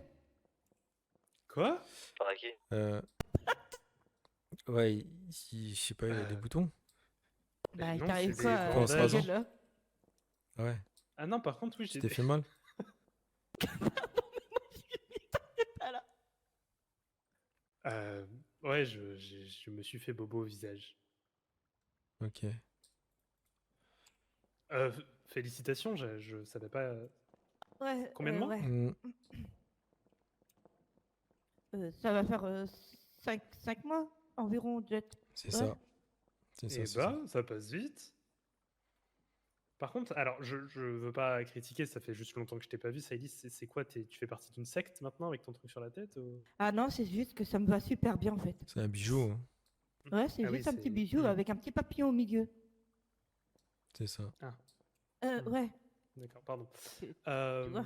Quoi? Par qui? Ouais, je sais pas, il a des boutons. Bah, il non, t'arrive c'est quoi? des Comment ça, La Jean? gueule, là? Ouais. Ah non, par contre, oui, Tu t'es fait mal? Ouais, je me suis fait bobo au visage. Ok. Félicitations, je savais pas. Ouais. Combien de mois? Ouais. Mm. Ça va faire 5 mois environ, Jet. C'est Ouais. ça. C'est ça, Eh c'est bah, ça passe vite. Par contre, alors, je veux pas critiquer, ça fait juste longtemps que je t'ai pas vu, Saïlis, c'est quoi, tu fais partie d'une secte maintenant avec ton truc sur la tête ou... Ah non, c'est juste que ça me va super bien en fait. C'est un bijou, hein. Ouais, c'est Ah oui, juste un c'est- petit bijou avec un petit papillon au milieu. C'est ça. Ouais. D'accord, pardon. Tu Euh, vois.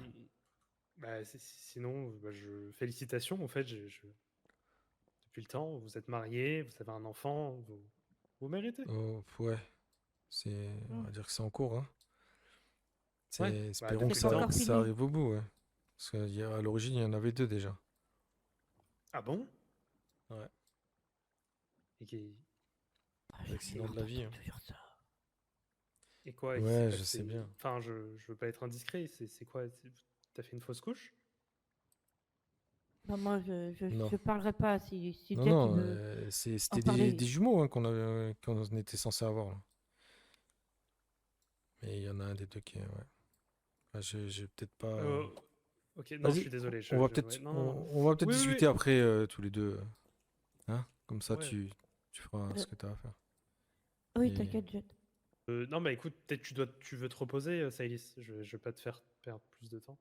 bah, sinon, bah, félicitations, en fait, depuis le temps, vous êtes mariés, vous avez un enfant, vous méritez. Oh, ouais. On va dire que c'est en cours, hein. Ouais, bah, Espérons depuis que le ça, temps. que ça arrive au bout, ouais. Parce qu'à l'origine, il y en avait 2 déjà. Ah bon? Ouais. Et qui... L'accident de la vie, hein. Et quoi? Ouais, je sais bien. Enfin, je veux pas être indiscret, c'est quoi? T'as fait une fausse couche? Non, moi, Non. je parlerai pas si Non, Jet non, il veut c'était en parler. des jumeaux hein, qu'on était censé avoir. Là. Mais il y en a un des 2 qui est. Ouais. Ah, j'ai peut-être pas. Ok, non, je Vas-y, suis désolé. on va peut-être ouais, non. on va peut-être Oui, oui, discuter oui. après tous les deux. Hein? Comme ça, Ouais. tu feras ce que tu as à faire. Oui, Et- t'inquiète, Jet. Non, bah écoute, peut-être tu veux te reposer, Saïlis. Je vais pas te faire perdre plus de temps.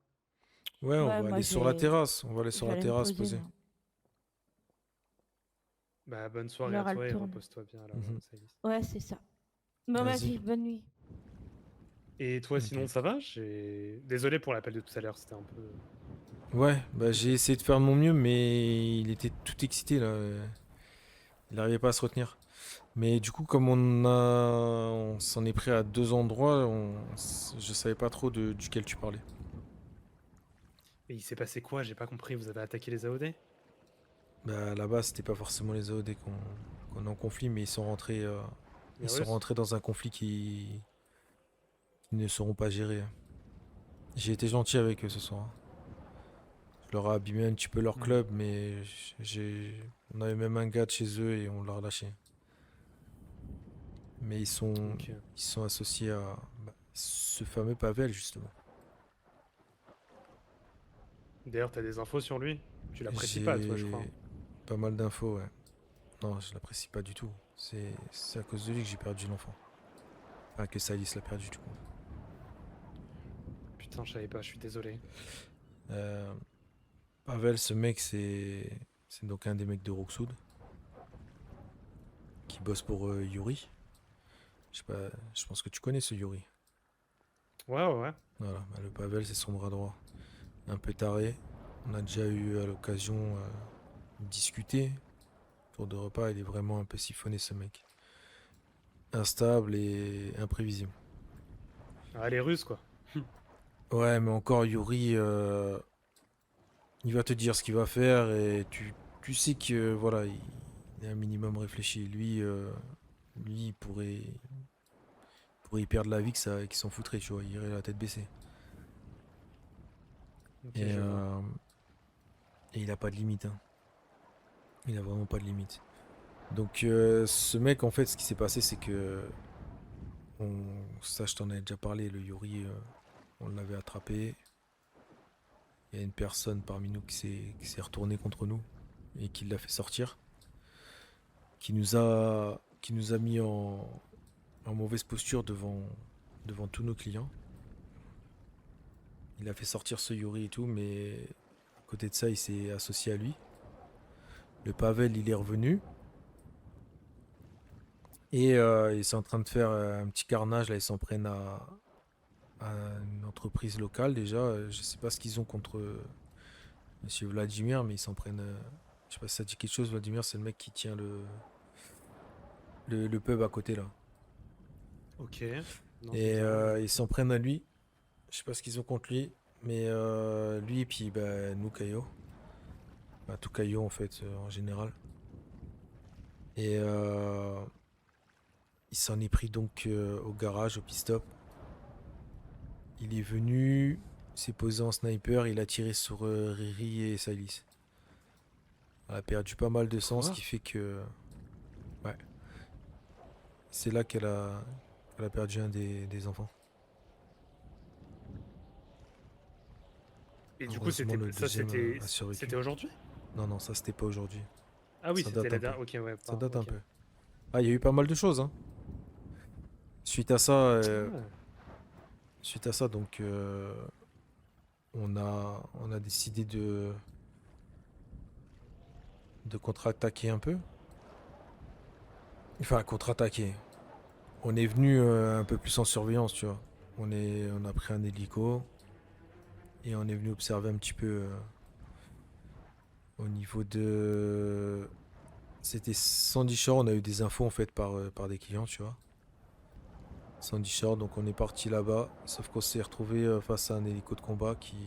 Ouais, on Ouais, va moi, aller sur la terrasse. On va aller sur la j'allais me terrasse poser, poser. moi. Bah, bonne soirée L'heure, à elle toi et tourne. repose-toi bien alors, Mhm. Saïlis. Ouais, c'est ça. Bon, Vas-y. vas-y, bonne nuit. Et toi, Ok. sinon, ça va? Désolé pour l'appel de tout à l'heure, c'était un peu. Ouais, bah j'ai essayé de faire de mon mieux, mais il était tout excité là. Il n'arrivait pas à se retenir. Mais du coup, comme on s'en est pris à 2 endroits, je savais pas trop duquel tu parlais. Et il s'est passé quoi? J'ai pas compris. Vous avez attaqué les AOD? Bah, là-bas, c'était pas forcément les AOD qu'on est en conflit, mais ils sont rentrés, Les Russes? dans un conflit qui ne seront pas gérés. J'ai été gentil avec eux ce soir. Je leur ai abîmé un petit peu leur club, mais on avait même un gars de chez eux et on l'a relâché. Mais ils sont associés à ce fameux Pavel, justement. D'ailleurs, t'as des infos sur lui? Tu l'apprécies pas, toi, je crois. Pas mal d'infos, ouais. Non, je l'apprécie pas du tout. C'est à cause de lui que j'ai perdu l'enfant. Enfin, que Salis l'a perdu, du coup. Putain, je savais pas, je suis désolé. Pavel, ce mec, c'est donc un des mecs de Roxwood qui bosse pour Yuri. Je sais pas, je pense que tu connais ce Yuri. Ouais. Voilà, bah, le Pavel, c'est son bras droit. Un peu taré. On a déjà eu à l'occasion de discuter autour de repas. Il est vraiment un peu siphonné, ce mec. Instable et imprévisible. Ah, les Russes, quoi. Ouais, mais encore Yuri, il va te dire ce qu'il va faire et tu sais que voilà, il est un minimum réfléchi. Lui, il pourrait y perdre la vie qu'il s'en foutrait, tu vois, il irait la tête baissée. Ok, Et, je vois. et il a pas de limite, hein. Il a vraiment pas de limite. Donc ce mec, en fait, ce qui s'est passé, c'est que ça, je t'en ai déjà parlé, le Yuri, on l'avait attrapé. Il y a une personne parmi nous qui s'est retournée contre nous et qui l'a fait sortir, qui nous a mis en mauvaise posture devant tous nos clients. Il a fait sortir ce Yuri et tout, mais à côté de ça, il s'est associé à lui. Le Pavel, il est revenu. Et ils sont en train de faire un petit carnage, là, ils s'en prennent à une entreprise locale déjà. Je sais pas ce qu'ils ont contre Monsieur Vladimir, mais ils s'en prennent. Je sais pas si ça dit quelque chose. Vladimir, c'est le mec qui tient le pub à côté là. Ok. Non, Et ça me dit rien. ils s'en prennent à lui. Je sais pas ce qu'ils ont contre lui, mais lui et puis bah, nous Caillot. Bah, tout Caillot en fait en général. Et il s'en est pris donc au garage, au pit-stop. Il est venu, s'est posé en sniper, il a tiré sur Riri et Salis. Elle a perdu pas mal de sang, ce qui fait que... Ouais. C'est là qu'elle a perdu un des enfants. Et du coup, Heureusement, le deuxième a survécu. c'était aujourd'hui? Non, ça c'était pas aujourd'hui. Ah oui, Ça c'était date la un peu. dernière. Ok, ouais. Ça pardon, date un ok. peu. Ah, il y a eu pas mal de choses, hein. Suite à ça, donc, on a décidé de contre-attaquer un peu. Enfin, contre-attaquer. On est venu un peu plus en surveillance, tu vois. On a pris un hélico et on est venu observer un petit peu au niveau de... C'était Sandy Shore, on a eu des infos en fait par des clients, tu vois. Sandy Shore, donc on est parti là-bas, sauf qu'on s'est retrouvé face à un hélico de combat qui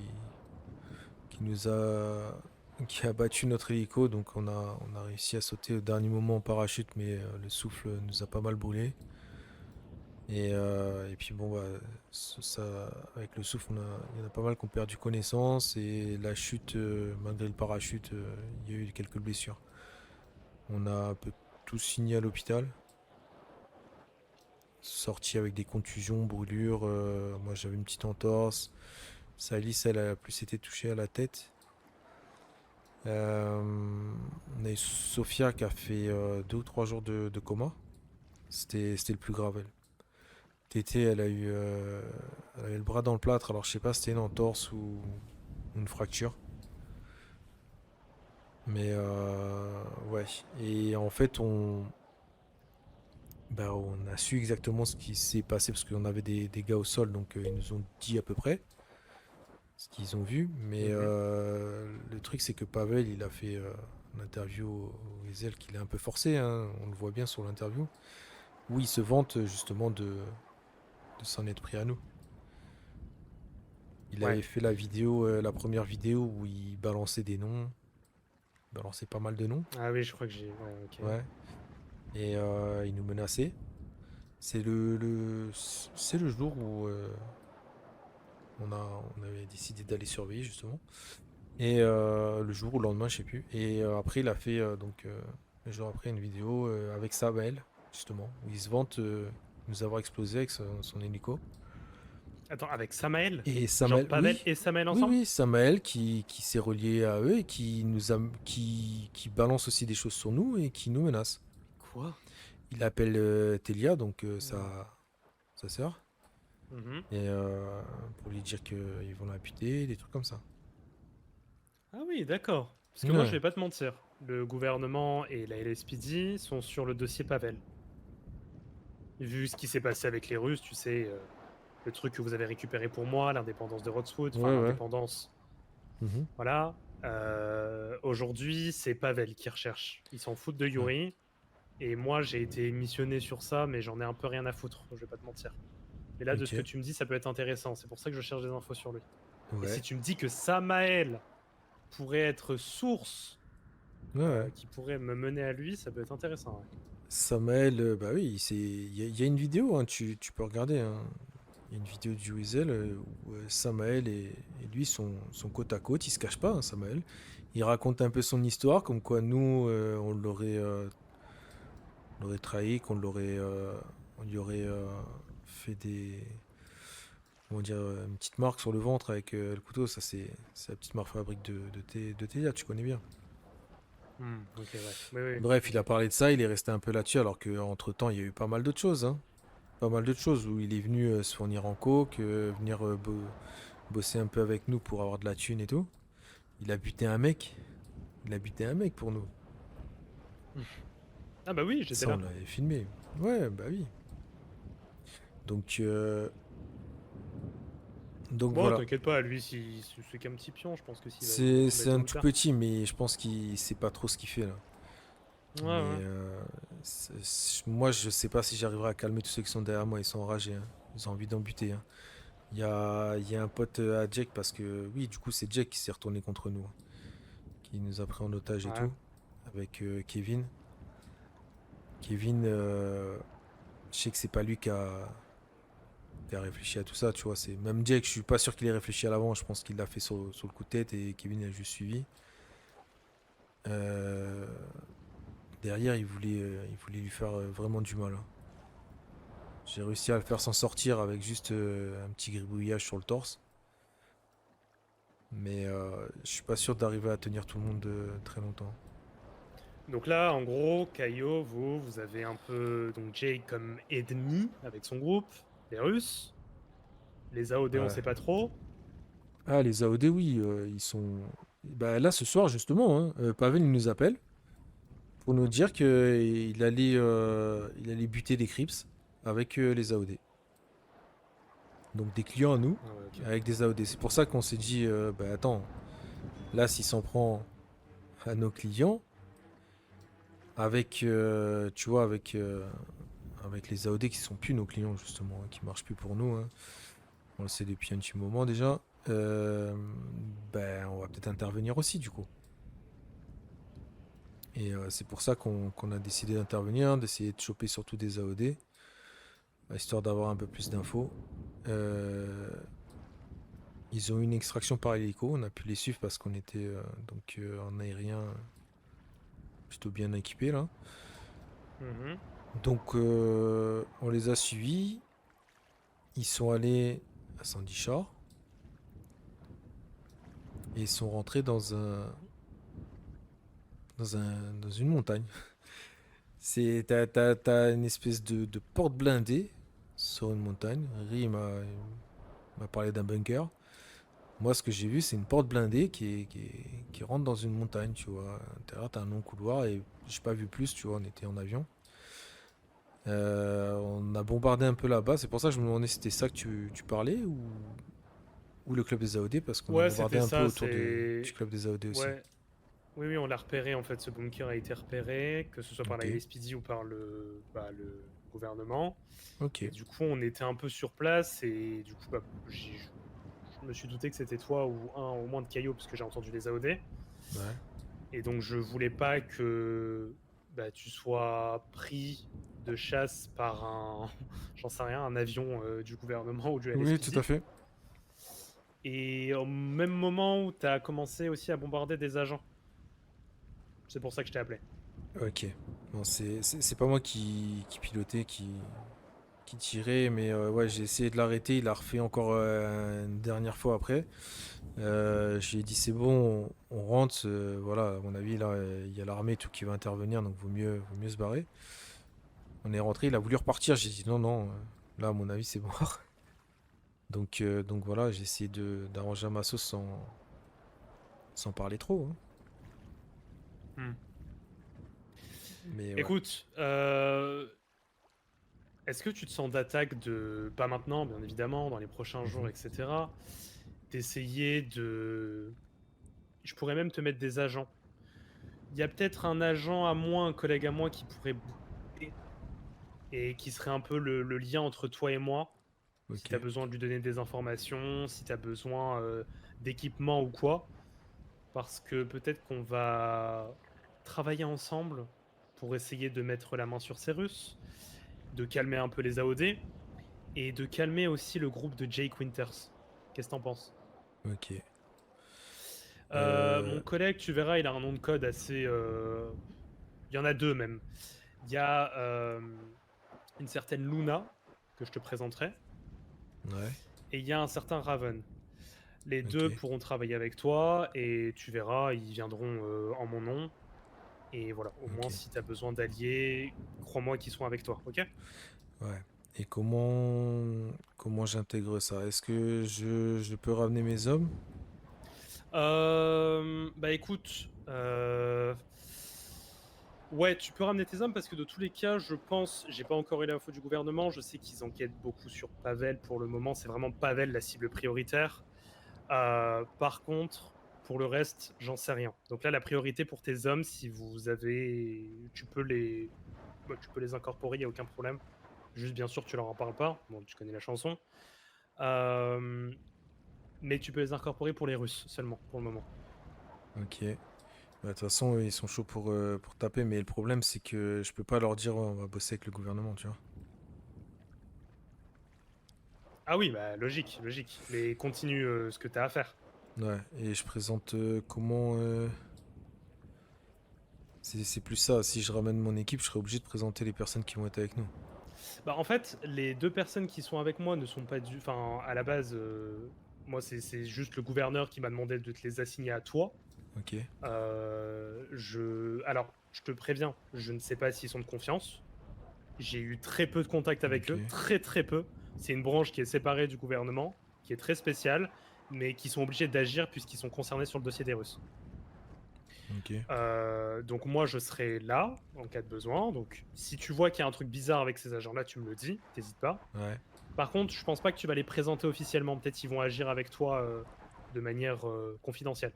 a battu notre hélico, donc on a réussi à sauter au dernier moment en parachute, mais le souffle nous a pas mal brûlé. Et puis bon, bah, avec le souffle, il y en a pas mal qui ont perdu connaissance, et la chute, malgré le parachute, il y a eu quelques blessures. On a un peu tous signé à l'hôpital. Sorti avec des contusions, brûlures. Moi j'avais une petite entorse. Salis, elle a plus été touchée à la tête. On a eu Sophia qui a fait 2 ou 3 jours de coma. C'était le plus grave, elle. Tété, elle avait le bras dans le plâtre. Alors je sais pas si c'était une entorse ou une fracture. Mais ouais. Et en fait, on a su exactement ce qui s'est passé parce qu'on avait des gars au sol, donc ils nous ont dit à peu près ce qu'ils ont vu. Mais le truc, c'est que Pavel, il a fait en interview au Ezel qu'il est un peu forcé, hein, on le voit bien sur l'interview, où il se vante justement de s'en être pris à nous. Il avait fait la vidéo, la première vidéo où il balançait des noms, il balançait pas mal de noms. Ah oui, je crois que j'ai. Ouais, ok. Ouais. Et il nous menaçait. C'est c'est le jour où on avait décidé d'aller surveiller justement. Et le jour ou le lendemain, je sais plus. Et après, il a fait le jour après une vidéo avec Samuel justement, où il se vante nous avoir explosé avec son hélico. Attends, avec Samael? Et Genre Samuel, Pavel oui. et Samael Oui, ensemble? oui, Samuel qui s'est relié à eux et qui nous a, qui balance aussi des choses sur nous et qui nous menace. Quoi? Il appelle Telia, donc sa sœur, Mhm. et pour lui dire qu'ils vont la buter, des trucs comme ça. Ah oui, d'accord. Parce que moi, je Ouais. vais pas te mentir. Le gouvernement et la LSPD sont sur le dossier Pavel. Vu ce qui s'est passé avec les Russes, tu sais, le truc que vous avez récupéré pour moi, l'indépendance de Rodswood, enfin Ouais, ouais. l'indépendance. Mhm. Voilà. Aujourd'hui, c'est Pavel qui recherche. Ils s'en foutent de Yuri. Et moi, j'ai été missionné sur ça, mais j'en ai un peu rien à foutre, je vais pas te mentir. Et là, de ce Ok. que tu me dis, ça peut être intéressant. C'est pour ça que je cherche des infos sur lui. Et Ouais. si tu me dis que Samael pourrait être source Ouais, ouais. qui pourrait me mener à lui, ça peut être intéressant. Ouais. Samael, bah oui, il y a une vidéo, hein, tu peux regarder, hein. Il y a une vidéo du Weasel où Samael et lui sont côte à côte, ils se cachent pas, hein, Samael. Il raconte un peu son histoire, comme quoi nous, on l'aurait trahi, on lui aurait fait comment dire, une petite marque sur le ventre avec le couteau. Ça, c'est la petite marque fabrique de Telia, tu connais bien. Ok, ouais. Oui, oui. Bref, il a parlé de ça, il est resté un peu là-dessus, alors qu'entre temps, il y a eu pas mal d'autres choses, hein. Pas mal d'autres choses où il est venu se fournir en coke, venir bosser un peu avec nous pour avoir de la thune et tout. Il a buté un mec. Il a buté un mec pour nous. Ah bah oui, j'étais Ça, là. on l'avait filmé. Ouais, bah oui. Donc Bon, voilà. t'inquiète pas, lui, c'est qu'un petit pion, je pense que s'il va C'est tomber un tôt ou tout tard. petit, mais je pense qu'il sait pas trop ce qu'il fait là. Ouais, Mais ouais. moi, je sais pas si j'arriverai à calmer tous ceux qui sont derrière moi. Ils sont enragés, hein. Ils ont envie d'en buter, hein. Il y a un pote à Jack, parce que oui, du coup, c'est Jack qui s'est retourné contre nous, hein, qui nous a pris en otage et Ouais. tout, avec Kevin. Kevin, je sais que c'est pas lui qui a réfléchi à tout ça, tu vois. C'est même Jack, je suis pas sûr qu'il ait réfléchi à l'avant. Je pense qu'il l'a fait sur le coup de tête et Kevin a juste suivi. Derrière, il voulait lui faire vraiment du mal, hein. J'ai réussi à le faire s'en sortir avec juste un petit gribouillage sur le torse. Mais je suis pas sûr d'arriver à tenir tout le monde très longtemps. Donc là, en gros, Caio, vous avez un peu donc Jake comme ennemi avec son groupe, les Russes, les AOD, on Ouais. sait pas trop. Ah, les AOD, oui, ils sont... Bah, là, ce soir, justement, hein, Pavel il nous appelle pour nous dire qu'il allait buter des Crips avec les AOD. Donc des clients à nous, Ah ouais, ok. avec des AOD. C'est pour ça qu'on s'est dit, bah attends, là, s'il s'en prend à nos clients, avec, tu vois, avec les AOD qui sont plus nos clients, justement, hein, qui marchent plus pour nous, hein. On le sait depuis un petit moment déjà. Ben, on va peut-être intervenir aussi, du coup. Et c'est pour ça qu'on a décidé d'intervenir, d'essayer de choper surtout des AOD, histoire d'avoir un peu plus d'infos. Ils ont eu une extraction par hélico, on a pu les suivre parce qu'on était en aérien plutôt bien équipé là. Mhm. Donc on les a suivis. Ils sont allés à Sandy Shore et ils sont rentrés dans une montagne. T'as une espèce de porte blindée sur une montagne. Ri m'a parlé d'un bunker. Moi, ce que j'ai vu, c'est une porte blindée qui rentre dans une montagne, tu vois. À l'intérieur, t'as un long couloir et j'ai pas vu plus, tu vois. On était en avion. On a bombardé un peu là-bas. C'est pour ça que je me demandais si c'était ça que tu parlais ou le club des AOD, parce qu'on a Ouais, bombardé c'était un peu ça, autour du club des AOD aussi. Ouais. Oui, on l'a repéré en fait. Ce bunker a été repéré, que ce soit par Ok. la LSPD ou par le gouvernement. Ok. Et du coup, on était un peu sur place et du coup, je me suis douté que c'était toi ou un au moins de Caillot parce que j'ai entendu les AOD. Ouais. Et donc, je voulais pas que tu sois pris de chasse par un, j'en sais rien, un avion du gouvernement ou du LSPD. Oui, tout à fait. Et au même moment où tu as commencé aussi à bombarder des agents. C'est pour ça que je t'ai appelé. Ok. Bon, c'est pas moi qui pilotais, qui tirait, mais ouais, j'ai essayé de l'arrêter. Il a refait encore une dernière fois après. Je lui ai dit c'est bon, on rentre. Voilà, à mon avis, là, il y a l'armée tout qui va intervenir, donc vaut mieux se barrer. On est rentré, il a voulu repartir. J'ai dit non, non, là, à mon avis, c'est mort. Donc voilà, j'ai essayé d'arranger ma sauce sans parler trop, hein. Hmm. Mais ouais. Écoute, est-ce que tu te sens d'attaque de, pas maintenant, bien évidemment, dans les prochains jours, etc., d'essayer de... Je pourrais même te mettre des agents. Il y a peut-être un agent à moi, un collègue à moi qui pourrait bouger et qui serait un peu le lien entre toi et moi. Si Ok. tu as besoin de lui donner des informations, si tu as besoin d'équipement ou quoi. Parce que peut-être qu'on va travailler ensemble pour essayer de mettre la main sur ces Russes, de calmer un peu les AOD et de calmer aussi le groupe de Jake Winters. Qu'est-ce que t'en penses? Ok. Mon collègue, tu verras, il a un nom de code assez... Il y en a deux même. Il y a une certaine Luna, que je te présenterai, Ouais. et il y a un certain Raven. Les deux pourront travailler avec toi, et tu verras, ils viendront en mon nom. Et voilà, au moins si tu as besoin d'alliés, crois-moi qu'ils sont avec toi, ok? Ouais. Et comment j'intègre ça? Est-ce que je peux ramener mes hommes? Bah écoute, ouais, tu peux ramener tes hommes parce que de tous les cas, je pense, j'ai pas encore eu l'info du gouvernement, je sais qu'ils enquêtent beaucoup sur Pavel pour le moment, c'est vraiment Pavel la cible prioritaire. Par contre, pour le reste, j'en sais rien. Donc là, la priorité pour tes hommes, si vous avez, tu peux les incorporer, il y a aucun problème. Juste bien sûr, tu leur en parles pas. Bon, tu connais la chanson. Mais tu peux les incorporer pour les Russes seulement, pour le moment. Ok. Bah, de toute façon, eux, ils sont chauds pour taper, mais le problème, c'est que je peux pas leur dire, ouais, on va bosser avec le gouvernement, tu vois. Ah oui, bah logique, logique. Mais continue ce que tu as à faire. Ouais, et je présente comment... C'est plus ça, si je ramène mon équipe, je serai obligé de présenter les personnes qui vont être avec nous. Bah en fait, les deux personnes qui sont avec moi ne sont pas du... Enfin, à la base, moi c'est juste le gouverneur qui m'a demandé de te les assigner à toi. Ok. Alors, je te préviens, je ne sais pas s'ils sont de confiance. J'ai eu très peu de contact avec eux, très peu. C'est une branche qui est séparée du gouvernement, qui est très spéciale, mais qui sont obligés d'agir puisqu'ils sont concernés sur le dossier des Russes. Ok. Donc moi je serai là en cas de besoin. Donc si tu vois qu'il y a un truc bizarre avec ces agents là, tu me le dis, t'hésites pas. Ouais. Par contre, je pense pas que tu vas les présenter officiellement. Peut-être qu'ils vont agir avec toi de manière confidentielle.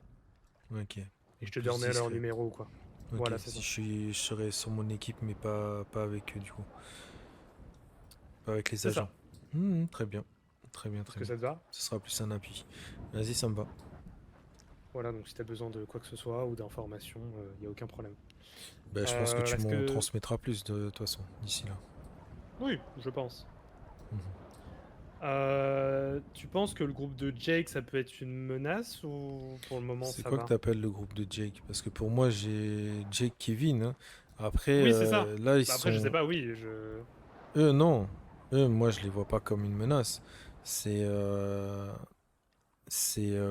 Ok. Et je te Plus donnerai leur discret. numéro ou quoi. Ok, Voilà, c'est si ça. je serai sur mon équipe, mais pas avec eux, du coup. Pas avec les C'est agents. ça. Très bien. Très bien, très Est-ce que bien. ça te va? Ce sera plus un appui. Vas-y, ça me va. Voilà, donc si tu as besoin de quoi que ce soit ou d'informations, il n'y a aucun problème. Bah, je pense que tu est-ce m'en que- transmettras plus de toute façon, d'ici là. Oui, je pense. Mhm. Tu penses que le groupe de Jake, ça peut être une menace ou pour le moment C'est ça quoi va? que t'appelles le groupe de Jake? Parce que pour moi, j'ai Jake, Kevin, hein. Après, Oui, c'est ça. là, ils Bah, après, je sont... sais pas, oui. Eux, non. Eux, moi, je les vois pas comme une menace. C'est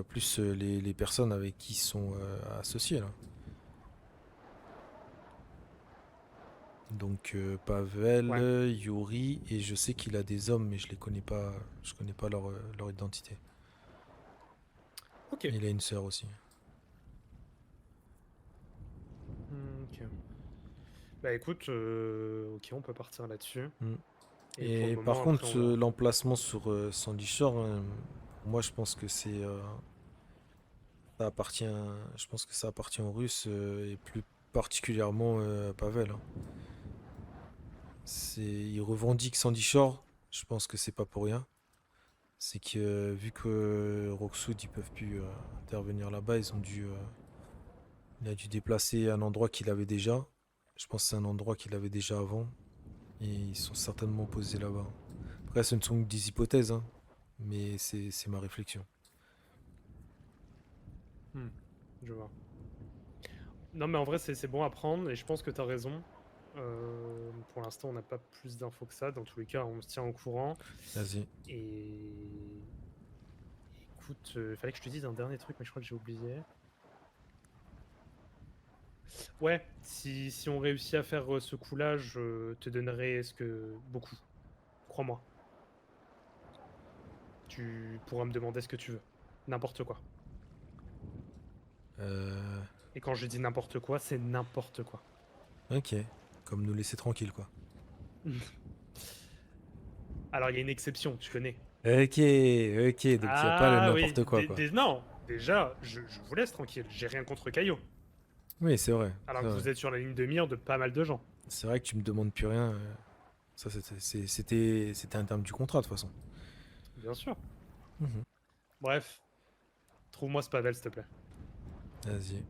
plus les personnes avec qui ils sont associés, là. Donc, Pavel, Ouais. Yuri, et je sais qu'il a des hommes, mais je connais pas leur identité. Ok. Il a une sœur aussi. Ok. Bah écoute, ok, on peut partir là-dessus. Et, pour le moment, par après, contre, on va- l'emplacement sur Sandy Shore, moi je pense que c'est Ça appartient, je pense que ça appartient aux Russes et plus particulièrement à Pavel, hein. Ils revendiquent Sandy Shore, je pense que c'est pas pour rien. C'est que vu que Rockwood ils peuvent plus intervenir là-bas, il a dû déplacer un endroit qu'il avait déjà. Je pense que c'est un endroit qu'il avait déjà avant. Et ils sont certainement posés là-bas. Après, ce ne sont que des hypothèses, hein, mais c'est ma réflexion. Je vois. Non, mais en vrai, c'est bon à prendre et je pense que tu as raison. Pour l'instant, on n'a pas plus d'infos que ça. Dans tous les cas, on se tient au courant. Vas-y. Et écoute, fallait que je te dise un dernier truc, mais je crois que j'ai oublié. Ouais, si on réussit à faire ce coup-là, je te donnerai beaucoup. Crois-moi. Tu pourras me demander ce que tu veux. N'importe quoi. Et quand je dis n'importe quoi, c'est n'importe quoi. Ok. Comme nous laisser tranquille, quoi. Alors, il y a une exception, tu connais. Ok, donc il n'y a pas le n'importe quoi, quoi. Non, déjà, je vous laisse tranquille. J'ai rien contre Caillot. Oui, c'est vrai. Alors c'est que vrai. vous êtes sur la ligne de mire de pas mal de gens. C'est vrai que tu me demandes plus rien. Ça, c'était un terme du contrat, de toute façon. Bien sûr. Mhm. Bref. Trouve-moi ce Pavel, s'il te plaît. Vas-y.